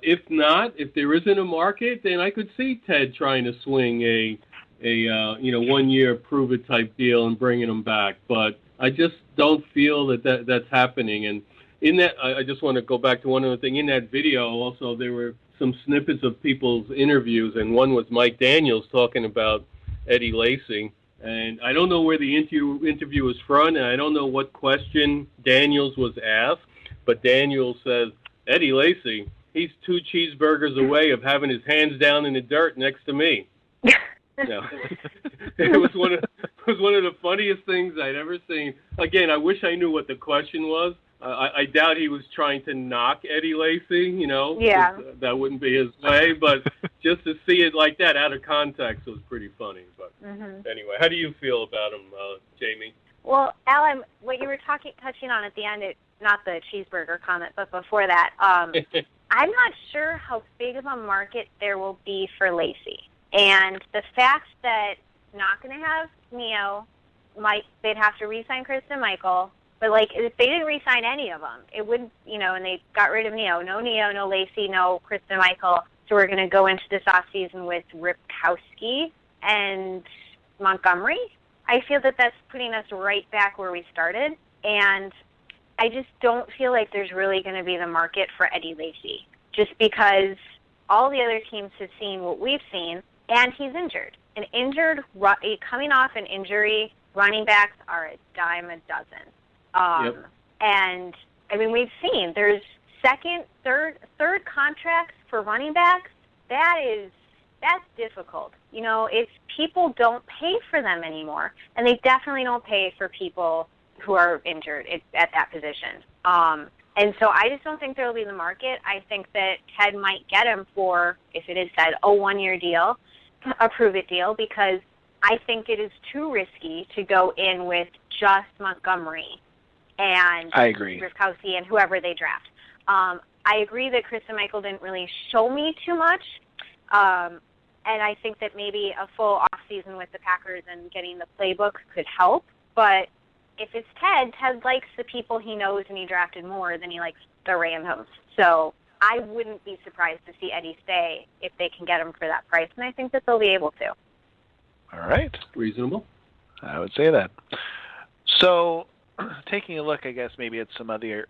If not, if there isn't a market, then I could see Ted trying to swing a a 1 year prove it type deal and bringing him back. But I just don't feel that's happening. And in that, I just want to go back to one other thing. In that video, also there were some snippets of people's interviews, and one was Mike Daniels talking about Eddie Lacy. And I don't know where the interview was from, and I don't know what question Daniels was asked, but Daniels says, Eddie Lacy, he's 2 cheeseburgers away of having his hands down in the dirt next to me. No. It was one of the funniest things I'd ever seen. Again, I wish I knew what the question was. I doubt he was trying to knock Eddie Lacy, Yeah. That wouldn't be his way, but just to see it like that out of context was pretty funny. But anyway, how do you feel about him, Jamie? Well, Alan, what you were touching on at the end, not the cheeseburger comment, but before that, I'm not sure how big of a market there will be for Lacy. And the fact that not going to have Neo, they'd have to re-sign Kristen Michael. But, if they didn't re-sign any of them, it wouldn't, and they got rid of Neo. No Neo, no Lacy, no Kristen Michael. So we're going to go into this offseason with Ripkowski and Montgomery. I feel that that's putting us right back where we started. And I just don't feel like there's really going to be the market for Eddie Lacy. Just because all the other teams have seen what we've seen, and he's injured. Coming off an injury, running backs are a dime a dozen. Yep. And I mean, we've seen there's second, third contracts for running backs. That's difficult. If people don't pay for them anymore, and they definitely don't pay for people who are injured at that position. And so I just don't think there will be the market. I think that Ted might get him for, if it is said, a 1 year deal, a prove it deal, because I think it is too risky to go in with just Montgomery and I agree. Ripkowski and whoever they draft. I agree that Kristen Michael didn't really show me too much, and I think that maybe a full offseason with the Packers and getting the playbook could help. But if it's Ted likes the people he knows, and he drafted more than he likes the randoms. So I wouldn't be surprised to see Eddie stay if they can get him for that price, and I think that they'll be able to. All right. Reasonable. I would say that. So, taking a look, I guess, maybe at some other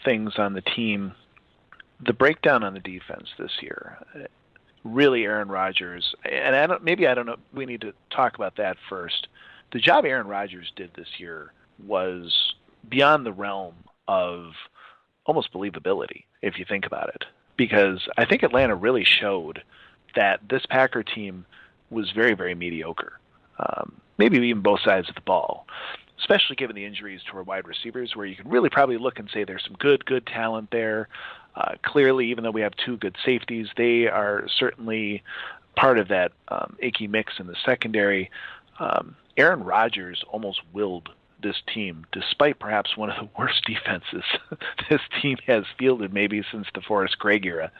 things on the team, the breakdown on the defense this year, really Aaron Rodgers, and I don't know, we need to talk about that first. The job Aaron Rodgers did this year was beyond the realm of almost believability, if you think about it, because I think Atlanta really showed that this Packer team was very, very mediocre, maybe even both sides of the ball, especially given the injuries to our wide receivers, where you can really probably look and say there's some good talent there. Clearly, even though we have 2 good safeties, they are certainly part of that achy mix in the secondary. Aaron Rodgers almost willed this team, despite perhaps one of the worst defenses this team has fielded maybe since the Forrest Gregg era.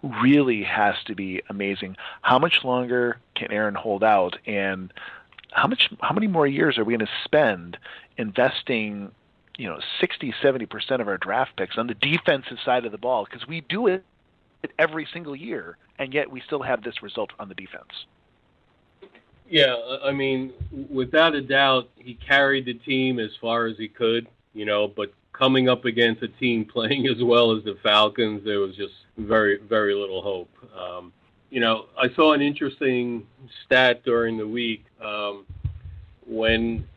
Really has to be amazing. How much longer can Aaron hold out, and how many more years are we going to spend investing 60-70% of our draft picks on the defensive side of the ball, because we do it every single year, and yet we still have this result on the defense? Yeah, I mean, without a doubt, he carried the team as far as he could, but coming up against a team playing as well as the Falcons, there was just very, very little hope. I saw an interesting stat during the week. When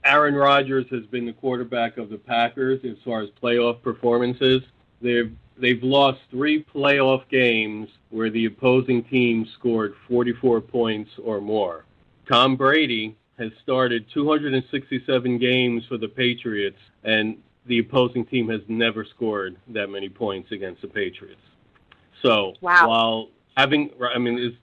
Aaron Rodgers has been the quarterback of the Packers as far as playoff performances, they've lost 3 playoff games where the opposing team scored 44 points or more. Tom Brady has started 267 games for the Patriots, and the opposing team has never scored that many points against the Patriots. So while having,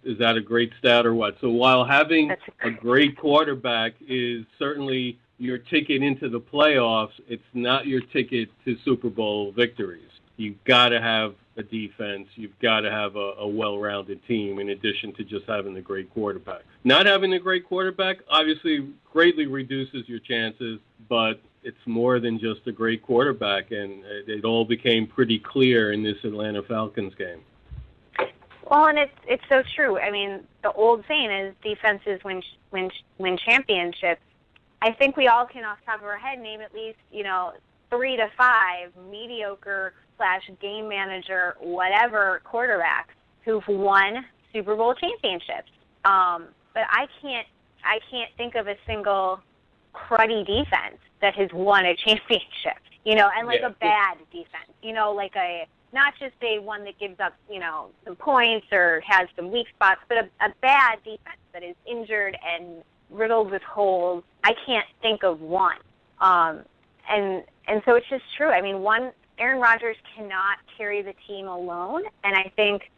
is that a great stat or what? So while having a great quarterback is certainly your ticket into the playoffs, it's not your ticket to Super Bowl victories. You've got to have a defense. You've got to have a well-rounded team in addition to just having a great quarterback. Not having a great quarterback obviously greatly reduces your chances, but it's more than just a great quarterback, and it all became pretty clear in this Atlanta Falcons game. Well, and it's so true. I mean, the old saying is defenses win championships. I think we all can, off the top of our head, name at least 3 to 5 mediocre / game manager, whatever quarterbacks who've won Super Bowl championships. But I can't think of a single cruddy defense that has won a championship. And like a bad defense. Like not just a one that gives up, some points or has some weak spots, but a bad defense that is injured and riddled with holes. I can't think of one. And so it's just true. I mean, Aaron Rodgers cannot carry the team alone, and I think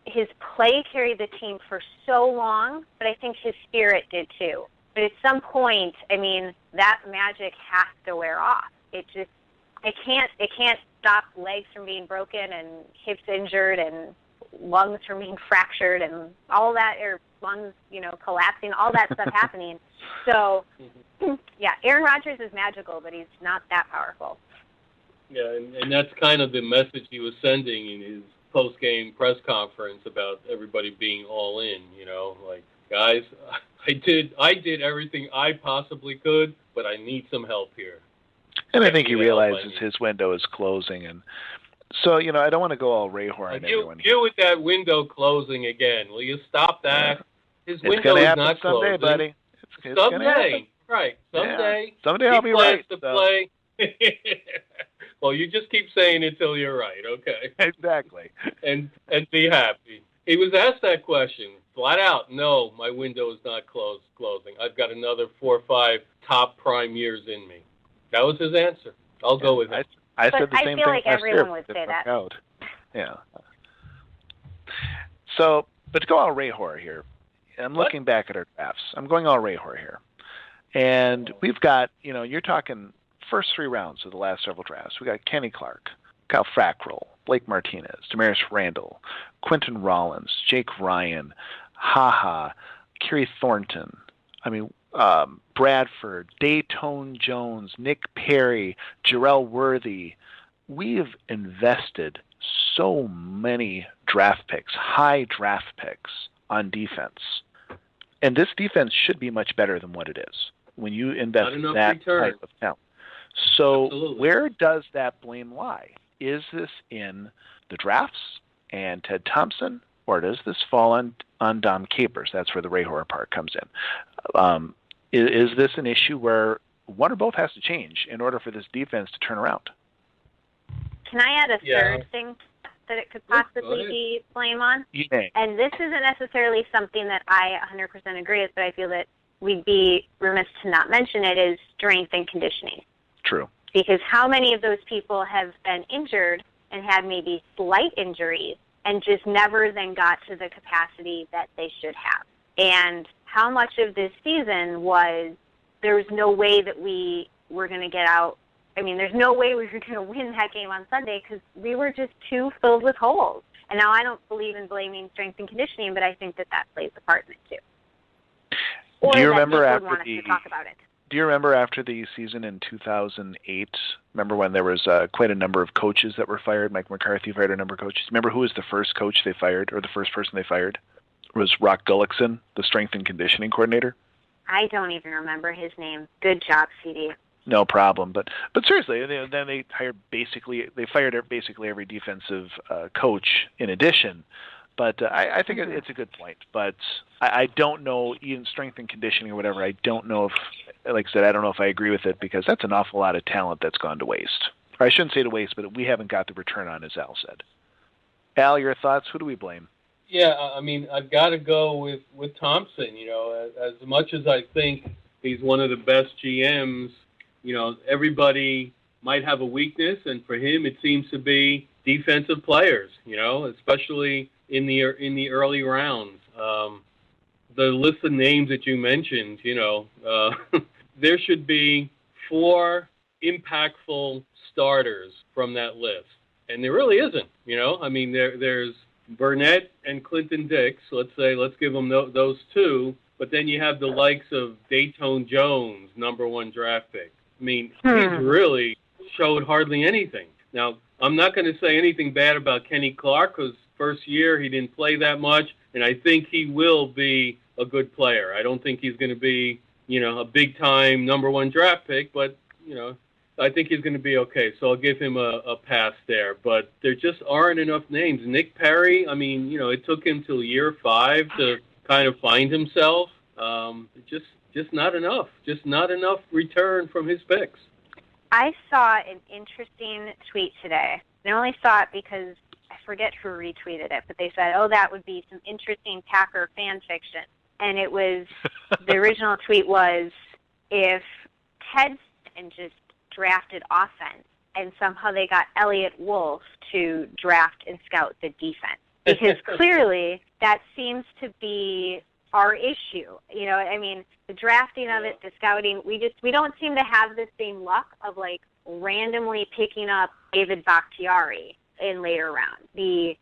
his play carried the team for so long, but I think his spirit did too. But at some point, I mean, that magic has to wear off. It can't stop legs from being broken and hips injured and lungs from being fractured and all that, or lungs, collapsing, all that stuff happening. So, yeah, Aaron Rodgers is magical, but he's not that powerful. Yeah, and that's kind of the message he was sending in his post-game press conference about everybody being all in, like, guys, I did everything I possibly could, but I need some help here. And I think he realizes his window is closing, and so I don't want to go all Rayhor on everyone. You with that window closing again? Will you stop that? Yeah. His window is not someday, closing. Buddy. It's someday, right? Someday. Yeah. Someday I'll be right. To play. Well, you just keep saying it till you're right, okay? Exactly. And be happy. He was asked that question flat out. No, my window is not closing. I've got another 4 or 5 top prime years in me. That was his answer. I'll go with it. I said the same thing. I feel like everyone would say that. Out. Yeah. So, but to go all Rayhor here, I'm looking back at our drafts. I'm going all Rayhor here. And we've got, you're talking first 3 rounds of the last several drafts. We got Kenny Clark, Kyle Fackrell, Blake Martinez, Damaris Randall, Quentin Rollins, Jake Ryan, Kerry Thornton. Bradford, Dayton Jones, Nick Perry, Jarrell Worthy. We have invested so many draft picks, high draft picks on defense. And this defense should be much better than what it is when you invest that type of talent. So Absolutely. Where does that blame lie? Is this in the drafts and Ted Thompson, or does this fall on Dom Capers? That's where the Rayhor part comes in. Is this an issue where one or both has to change in order for this defense to turn around? Can I add a third thing that it could possibly be blame on? Yeah. And this isn't necessarily something that I 100% agree with, but I feel that we'd be remiss to not mention it, is strength and conditioning. True. Because how many of those people have been injured and had maybe slight injuries and just never then got to the capacity that they should have? And how much of this season was there was no way that we were going to get out? I mean, there's no way we were going to win that game on Sunday because we were just too filled with holes. And now I don't believe in blaming strength and conditioning, but I think that plays a part in it too. Or do you remember after to talk about it. Do you remember after the season in 2008? Remember when there was quite a number of coaches that were fired? Mike McCarthy fired a number of coaches. Remember who was the first coach they fired, or the first person they fired? It was Rock Gullickson, the strength and conditioning coordinator. I don't even remember his name. Good job, CD. No problem. But seriously, then they fired basically every defensive coach in addition. But I think it's a good point. But I don't know, even strength and conditioning or whatever, I don't know if, like I said, I don't know if I agree with it, because that's an awful lot of talent that's gone to waste. Or I shouldn't say to waste, but we haven't got the return on, as Al said. Al, your thoughts? Who do we blame? Yeah, I mean, I've got to go with Thompson. As much as I think he's one of the best GMs, everybody might have a weakness, and for him it seems to be defensive players, especially in the early rounds. The list of names that you mentioned, there should be 4 impactful starters from that list, and there really isn't. I mean, there's Burnett and Clinton Dix. Let's give them those 2. But then you have the likes of Dayton Jones, number 1 draft pick. I mean, he's really showed hardly anything. Now, I'm not going to say anything bad about Kenny Clark, because first year. He didn't play that much, and I think he will be a good player. I don't think he's going to be, a big-time number 1 draft pick, but, I think he's going to be okay. So I'll give him a pass there. But there just aren't enough names. Nick Perry, it took him till year 5 to kind of find himself. Just not enough. Just not enough return from his picks. I saw an interesting tweet today. I only saw it because I forget who retweeted it, but they said, that would be some interesting Packer fan fiction. And it was, the original tweet was, if Ted and just drafted offense and somehow they got Elliott Wolf to draft and scout the defense. Because clearly that seems to be our issue. The drafting of it, the scouting, we don't seem to have the same luck of randomly picking up David Bakhtiari in later rounds. The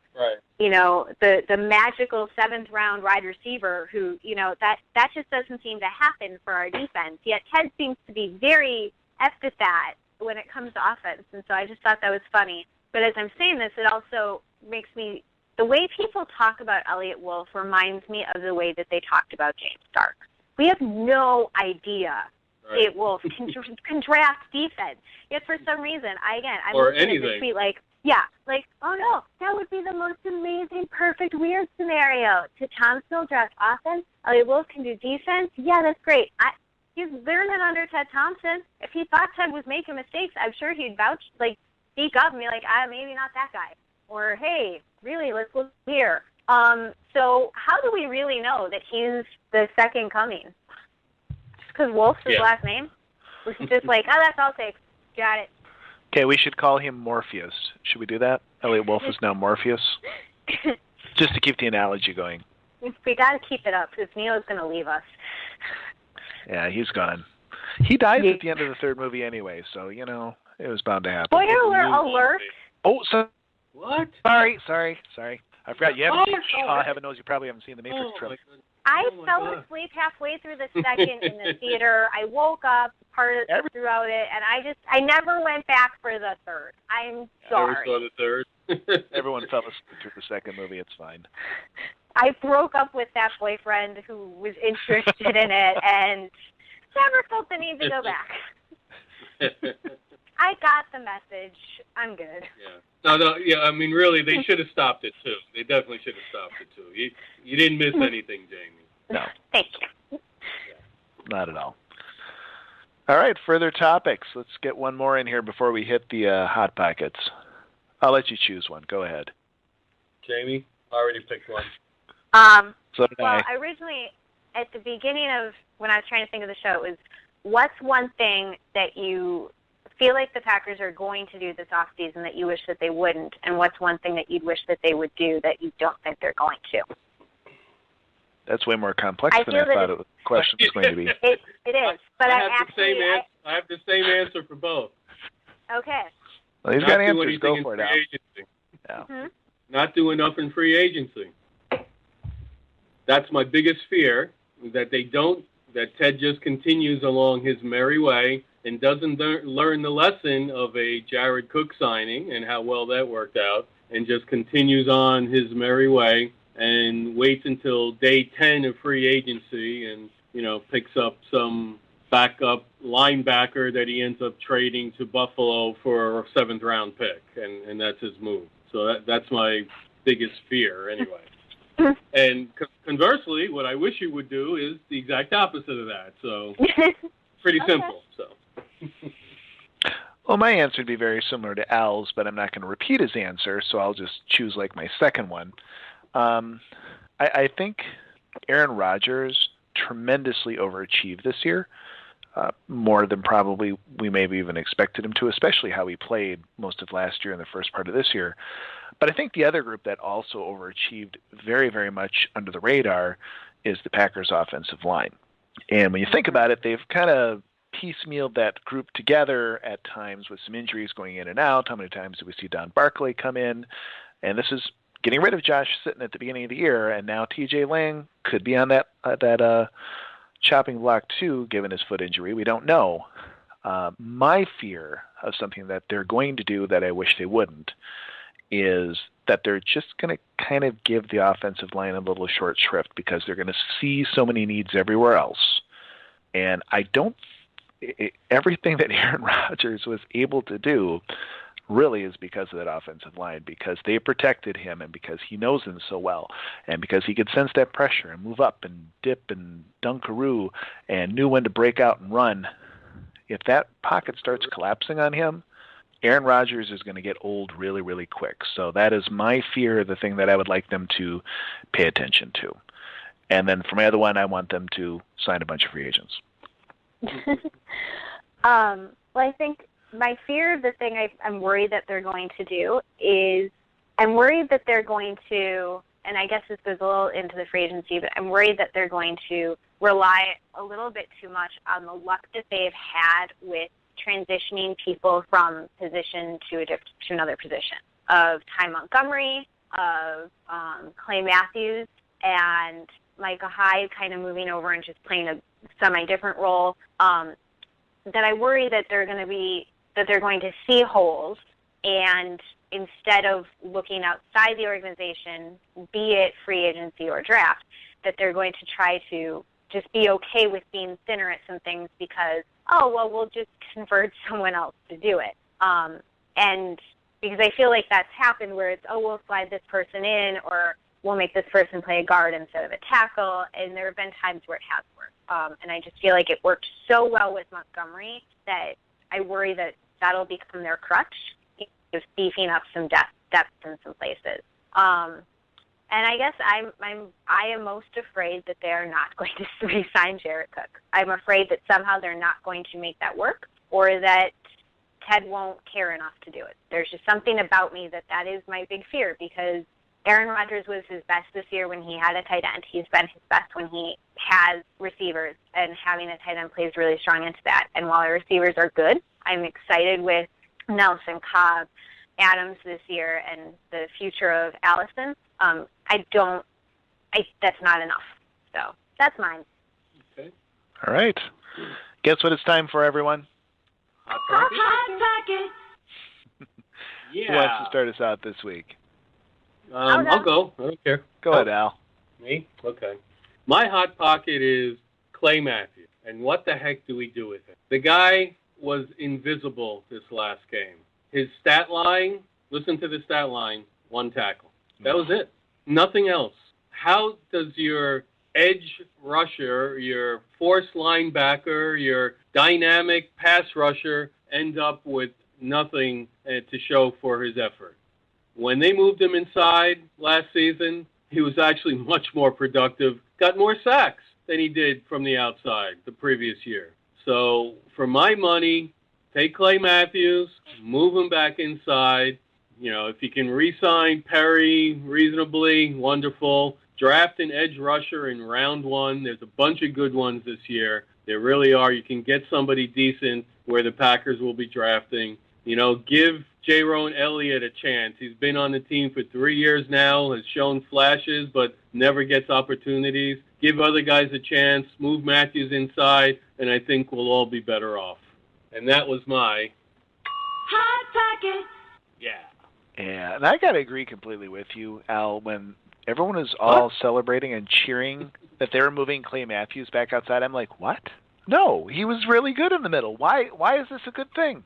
magical 7th round wide receiver who, that just doesn't seem to happen for our defense. Yet Ted seems to be very effed at that when it comes to offense. And so I just thought that was funny. But as I'm saying this, it also makes me, the way people talk about Elliott Wolf reminds me of the way that they talked about James Stark. We have no idea Elliott Wolf can draft defense. Yet for some reason, I'm looking at the tweet oh no, that would be the most amazing, perfect, weird scenario. To Tom Still draft offense, Elliott Wolf can do defense. Yeah, that's great. He's learning under Ted Thompson. If he thought Ted was making mistakes, I'm sure he'd speak up and be maybe not that guy. Or, hey, really, let's look here. So how do we really know that he's the second coming? Just because Wolf's his last name? Was he just that's all takes. Got it. Okay, we should call him Morpheus. Should we do that? Elliott Wolf is now Morpheus. Just to keep the analogy going. We got to keep it up because Neo's going to leave us. Yeah, he's gone. He dies at the end of the 3rd movie anyway, so, it was bound to happen. Spoiler alert. Oh, so... What? Sorry. I forgot you haven't seen... heaven knows you probably haven't seen the Matrix trailer. I fell asleep halfway through the 2nd in the theater. I woke up throughout it, and I never went back for the 3rd. I'm sorry. I never saw the 3rd. Everyone fell asleep through the 2nd movie. It's fine. I broke up with that boyfriend who was interested in it and never felt the need to go back. I got the message. I'm good. Yeah. Really, they should have stopped it, too. They definitely should have stopped it, too. You didn't miss anything, Jamie. No. Thank you. Not at all. All right, further topics. Let's get one more in here before we hit the Hot Pockets. I'll let you choose one. Go ahead. Jamie, I already picked one. So did I. Originally, at the beginning of when I was trying to think of the show, it was what's one thing that you feel like the Packers are going to do this offseason that you wish that they wouldn't, and what's one thing that you'd wish that they would do that you don't think they're going to? That's way more complex than I thought the question was going to be. It is, but I have the same answer for both. Okay. Well, he's got answers. Go for it, Al. Yeah. Mm-hmm. Not do enough in free agency. That's my biggest fear, that Ted just continues along his merry way and doesn't learn the lesson of a Jared Cook signing and how well that worked out, and just continues on his merry way and waits until day 10 of free agency and, picks up some backup linebacker that he ends up trading to Buffalo for a 7th round pick, and that's his move. So that's my biggest fear anyway. And conversely, what I wish he would do is the exact opposite of that. So pretty simple. So. Well, my answer would be very similar to Al's, but I'm not going to repeat his answer, so I'll just choose my second one. I think Aaron Rodgers tremendously overachieved this year, more than probably we maybe even expected him to, especially how he played most of last year and the first part of this year. But I think the other group that also overachieved very, very much under the radar is the Packers' offensive line. And when you think about it, they've kind of piecemealed that group together at times with some injuries going in and out. How many times did we see Don Barkley come in? And this is getting rid of Josh Sitton at the beginning of the year, and now T.J. Lang could be on that chopping block too, given his foot injury. We don't know. My fear of something that they're going to do that I wish they wouldn't is that they're just going to kind of give the offensive line a little short shrift because they're going to see so many needs everywhere else. And everything that Aaron Rodgers was able to do really is because of that offensive line, because they protected him and because he knows them so well and because he could sense that pressure and move up and dip and dunkaroo and knew when to break out and run. If that pocket starts collapsing on him, Aaron Rodgers is going to get old really, really quick. So that is my fear, the thing that I would like them to pay attention to. And then for my other one, I want them to sign a bunch of free agents. Well, I think my fear, the thing I'm worried that they're going to do is I'm worried that they're going to, and I guess this goes a little into the free agency, but I'm worried that they're going to rely a little bit too much on the luck that they've had with transitioning people from position to another position, of Ty Montgomery, of Clay Matthews, and Micah Hyde kind of moving over and just playing a semi-different role, that I worry that they're going to see holes, and instead of looking outside the organization, be it free agency or draft, that they're going to try to just be okay with being thinner at some things because, we'll just convert someone else to do it. And because I feel like that's happened where it's, we'll slide this person in, or we'll make this person play a guard instead of a tackle, and there have been times where it has worked. And I just feel like it worked so well with Montgomery that I worry that that'll become their crutch, just beefing up some depth in some places. And I guess I am most afraid that they're not going to re-sign Jared Cook. I'm afraid that somehow they're not going to make that work, or that Ted won't care enough to do it. There's just something about me that is my big fear, because Aaron Rodgers was his best this year when he had a tight end. He's been his best when he has receivers, and having a tight end plays really strong into that. And while our receivers are good, I'm excited with Nelson, Cobb, Adams this year, and the future of Allison. That's not enough. So that's mine. Okay. All right. Guess what it's time for, everyone? Hot Pocket. Yeah. Who wants to start us out this week? I'll go. I don't care. Go ahead, Al. Me? Okay. My Hot Pocket is Clay Matthews. And what the heck do we do with him? The guy was invisible this last game. His stat line, listen to the stat line, 1 tackle. That was it. Nothing else. How does your edge rusher, your force linebacker, your dynamic pass rusher end up with nothing to show for his effort? When they moved him inside last season, he was actually much more productive, got more sacks than he did from the outside the previous year. So for my money, take Clay Matthews, move him back inside. You know, if you can re-sign Perry reasonably, wonderful. Draft an edge rusher in round 1. There's a bunch of good ones this year. There really are. You can get somebody decent where the Packers will be drafting. You know, give Jaron Elliott a chance. He's been on the team for 3 years now, has shown flashes, but never gets opportunities. Give other guys a chance. Move Matthews inside, and I think we'll all be better off. And that was my Hot Pocket. Yeah. Yeah, and I got to agree completely with you, Al, when everyone is all celebrating and cheering that they were moving Clay Matthews back outside. I'm like, what? No, he was really good in the middle. Why is this a good thing?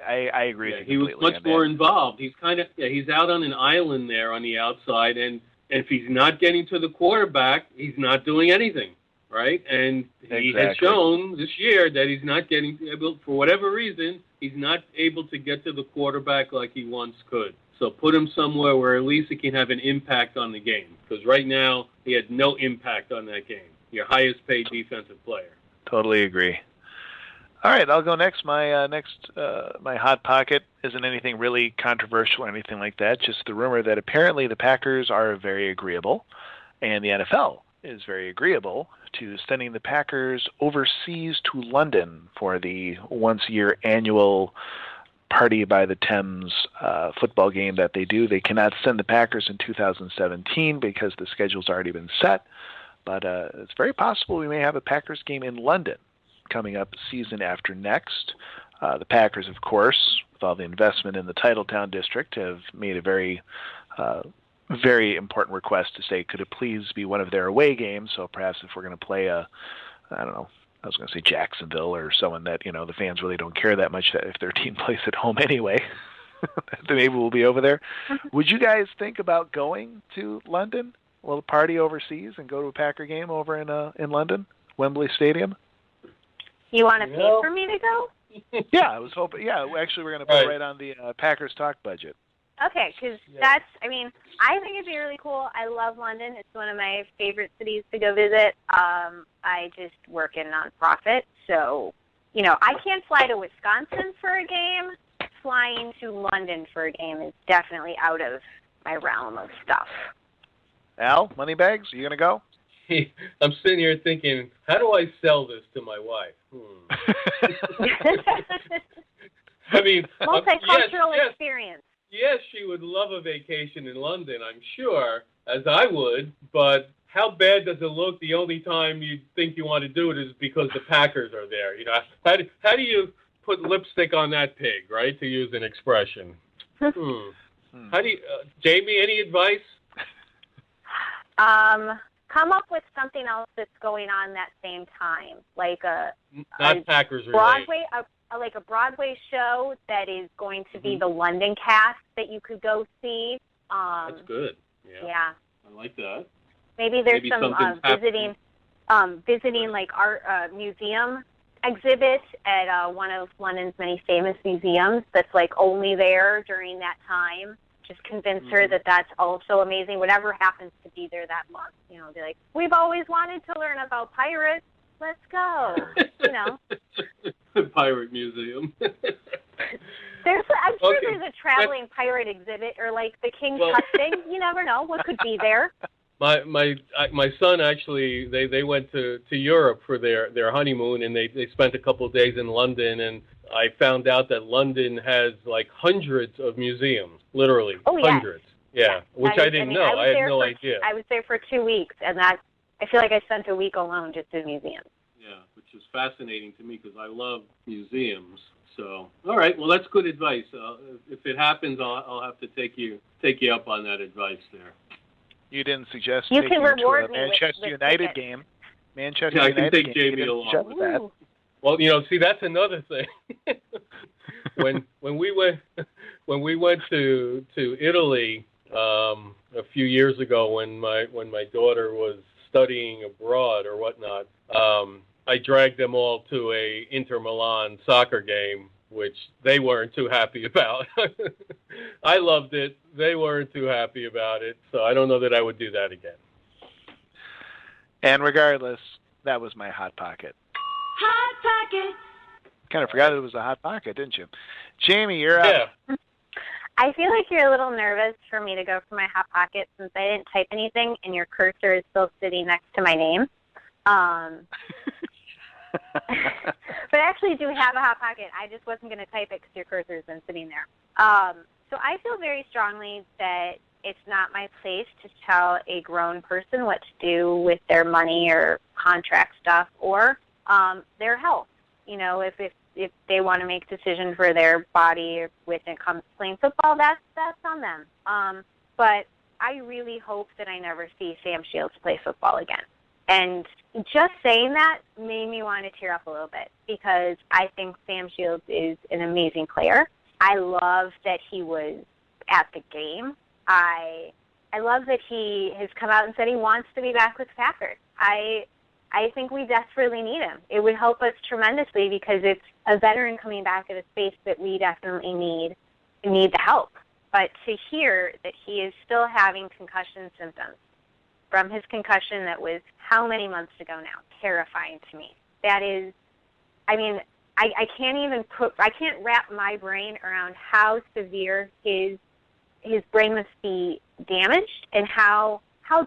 I agree with you completely. He was much more involved. He's he's out on an island there on the outside, and if he's not getting to the quarterback, he's not doing anything, right? And he has shown this year that he's not getting able, for whatever reason, he's not able to get to the quarterback like he once could. So put him somewhere where at least he can have an impact on the game, because right now he had no impact on that game. Your highest paid defensive player. Totally agree. All right, I'll go next. My my Hot Pocket isn't anything really controversial or anything like that, just the rumor that apparently the Packers are very agreeable, and the NFL is very agreeable to sending the Packers overseas to London for the once-a-year annual Party by the Thames football game that they do. They cannot send the Packers in 2017 because the schedule's already been set, but it's very possible we may have a Packers game in London coming up season after next. The Packers, of course, with all the investment in the Titletown district, have made a very very important request to say, could it please be one of their away games? So perhaps if we're going to play I don't know, I was going to say Jacksonville or someone that, the fans really don't care that much if their team plays at home anyway, then maybe we'll be over there. Would you guys think about going to London, a little party overseas, and go to a Packer game over in London, Wembley Stadium? You want to pay for me to go? Yeah, I was hoping. Yeah, actually, we're going to put it right on the Packers Talk budget. Okay, because I think it'd be really cool. I love London. It's one of my favorite cities to go visit. I just work in nonprofit, so, I can't fly to Wisconsin for a game. Flying to London for a game is definitely out of my realm of stuff. Al, Moneybags, are you going to go? I'm sitting here thinking, how do I sell this to my wife? I mean, multicultural experience. Yes, she would love a vacation in London, I'm sure, as I would, but how bad does it look the only time you think you want to do it is because the Packers are there? How do you put lipstick on that pig, right, to use an expression? How do you, Jamie, any advice? Come up with something else that's going on that same time, like not Packers Broadway, like a Broadway show that is going to be the London cast that you could go see. That's good. Yeah. I like that. Maybe there's some visiting like art museum exhibit at one of London's many famous museums that's like only there during that time. Just convince her that that's also amazing. Whatever happens to be there that month, be like, we've always wanted to learn about pirates. Let's go. The pirate museum. I'm sure there's a traveling pirate exhibit or like the King's Husting. You never know what could be there. My son actually they went to Europe for their honeymoon, and they spent a couple of days in London, and I found out that London has like hundreds of museums, literally hundreds. Yeah, which I didn't know. I had no idea. I was there for 2 weeks, and I feel like I spent a week alone just in museums. Yeah, which is fascinating to me because I love museums. So, all right, well, that's good advice. If it happens, I'll have to take you up on that advice there. You didn't suggest you taking can reward to a Manchester United game. Manchester I United can take game. Jamie along. That. Well, see, that's another thing. when we went to Italy a few years ago when my daughter was studying abroad or whatnot, I dragged them all to a Inter Milan soccer game, which they weren't too happy about. I loved it. They weren't too happy about it. So I don't know that I would do that again. And regardless, that was my Hot Pocket. Hot Pocket. Kind of forgot it was a Hot Pocket, didn't you? Jamie, you're up. Yeah. I feel like you're a little nervous for me to go for my Hot Pocket since I didn't type anything and your cursor is still sitting next to my name. But I actually do have a Hot Pocket. I just wasn't going to type it because your cursor has been sitting there. So I feel very strongly that it's not my place to tell a grown person what to do with their money or contract stuff or their health. If they want to make decisions for their body when it comes to playing football, that's on them. But I really hope that I never see Sam Shields play football again. And just saying that made me want to tear up a little bit because I think Sam Shields is an amazing player. I love that he was at the game. I love that he has come out and said he wants to be back with the Packers. I think we desperately need him. It would help us tremendously because it's a veteran coming back at a space that we definitely need the help. But to hear that he is still having concussion symptoms from his concussion that was how many months ago now, terrifying to me. That is, I can't wrap my brain around how severe his brain must be damaged and how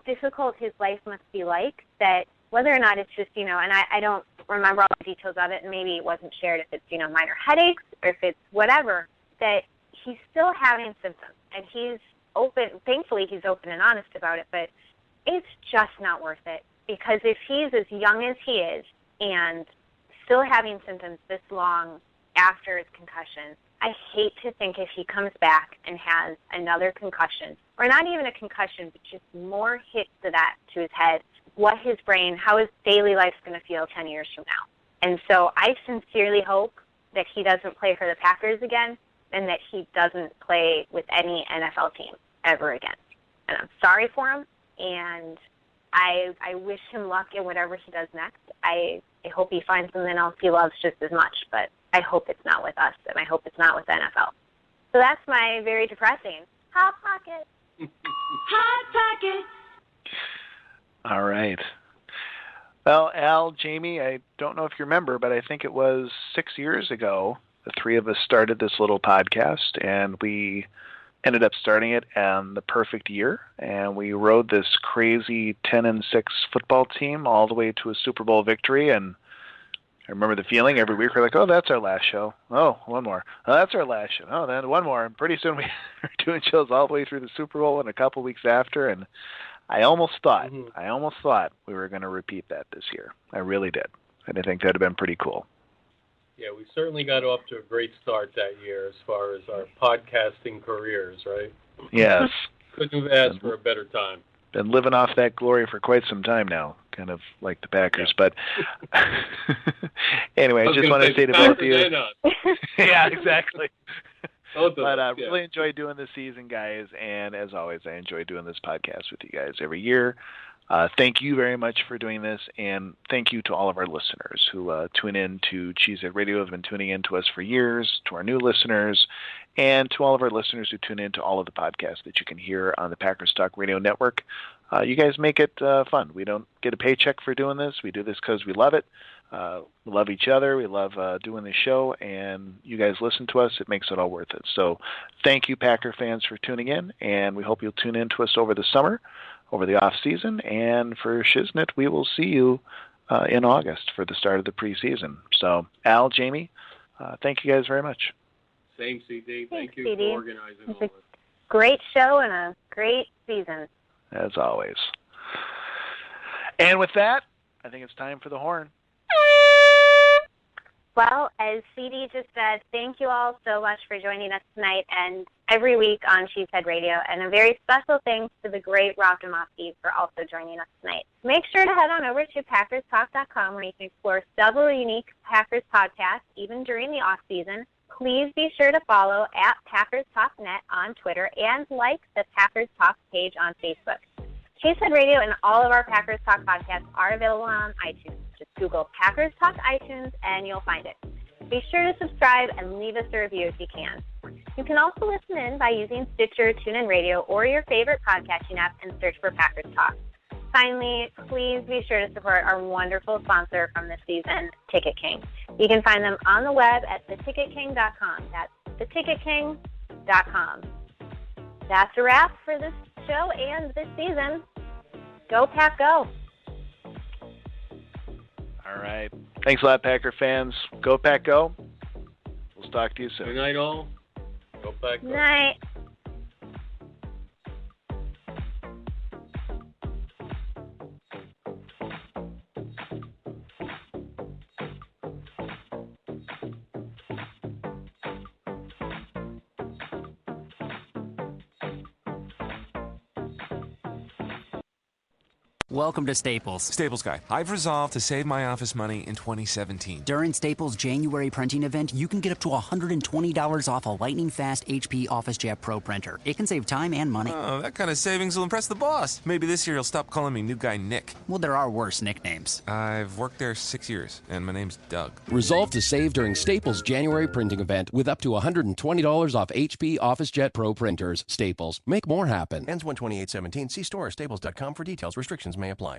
difficult his life must be like, that whether or not it's just, and I don't remember all the details of it, and maybe it wasn't shared if it's, minor headaches or if it's whatever, that he's still having symptoms. And he's open, thankfully he's open and honest about it, but it's just not worth it. Because if he's as young as he is and still having symptoms this long after his concussion, I hate to think if he comes back and has another concussion or not even a concussion, but just more hits to his head, what his brain, how his daily life's going to feel 10 years from now. And so I sincerely hope that he doesn't play for the Packers again and that he doesn't play with any NFL team ever again. And I'm sorry for him, and I wish him luck in whatever he does next. I hope he finds something else he loves just as much, but I hope it's not with us, and I hope it's not with the NFL. So that's my very depressing Hot Pocket. Hot Pocket. All right. Well, Al, Jamie, I don't know if you remember, but I think it was 6 years ago, the three of us started this little podcast, and we ended up starting it on the perfect year, and we rode this crazy 10-6 football team all the way to a Super Bowl victory. And I remember the feeling every week. We're like, oh, that's our last show. Oh, one more. Oh, that's our last show. Oh, then one more. And pretty soon we were doing shows all the way through the Super Bowl and a couple weeks after. And I almost thought we were going to repeat that this year. I really did. And I think that would have been pretty cool. Yeah, we certainly got off to a great start that year as far as our podcasting careers, right? Yes. Couldn't have asked for a better time. Been living off that glory for quite some time now, kind of like the Packers. Yeah. But anyway, I just want to say to both of you. Yeah, exactly. But really enjoy doing this season, guys. And as always, I enjoy doing this podcast with you guys every year. Thank you very much for doing this, and thank you to all of our listeners who tune in to Cheesehead Radio, have been tuning in to us for years, to our new listeners, and to all of our listeners who tune in to all of the podcasts that you can hear on the Packers Talk Radio Network. You guys make it fun. We don't get a paycheck for doing this. We do this because we love it. We love each other. We love doing the show, and you guys listen to us. It makes it all worth it. So thank you, Packer fans, for tuning in, and we hope you'll tune in to us over the summer, over the off season, and for Shiznit, we will see you in August for the start of the preseason. So, Al, Jamie, thank you guys very much. Same, CD. Thank you CD. for organizing all this. this. Great show and a great season. As always. And with that, I think it's time for the horn. Well, as CD just said, thank you all so much for joining us tonight and every week on Cheesehead Radio. And a very special thanks to the great Rob Demovsky for also joining us tonight. Make sure to head on over to PackersTalk.com where you can explore several unique Packers podcasts, even during the off-season. Please be sure to follow at PackersTalkNet on Twitter and like the Packers Talk page on Facebook. Cheesehead Radio and all of our Packers Talk podcasts are available on iTunes. Just Google Packers Talk iTunes and you'll find it. Be sure to subscribe and leave us a review if you can. You can also listen in by using Stitcher, TuneIn Radio, or your favorite podcasting app and search for Packers Talk. Finally, please be sure to support our wonderful sponsor from this season, Ticket King. You can find them on the web at theticketking.com. That's theticketking.com. That's a wrap for this show and this season. Go Pack Go! All right. Thanks a lot, Packer fans. Go Pack Go. We'll talk to you soon. Good night, all. Go Pack Go. Good night. Welcome to Staples. Staples Guy. I've resolved to save my office money in 2017. During Staples' January printing event, you can get up to $120 off a lightning-fast HP OfficeJet Pro printer. It can save time and money. Oh, that kind of savings will impress the boss. Maybe this year he'll stop calling me new guy Nick. Well, there are worse nicknames. I've worked there 6 years, and my name's Doug. Resolve to save during Staples' January printing event with up to $120 off HP OfficeJet Pro printers. Staples. Make more happen. Ends 1/28/17. See store or staples.com for details. Restrictions may apply.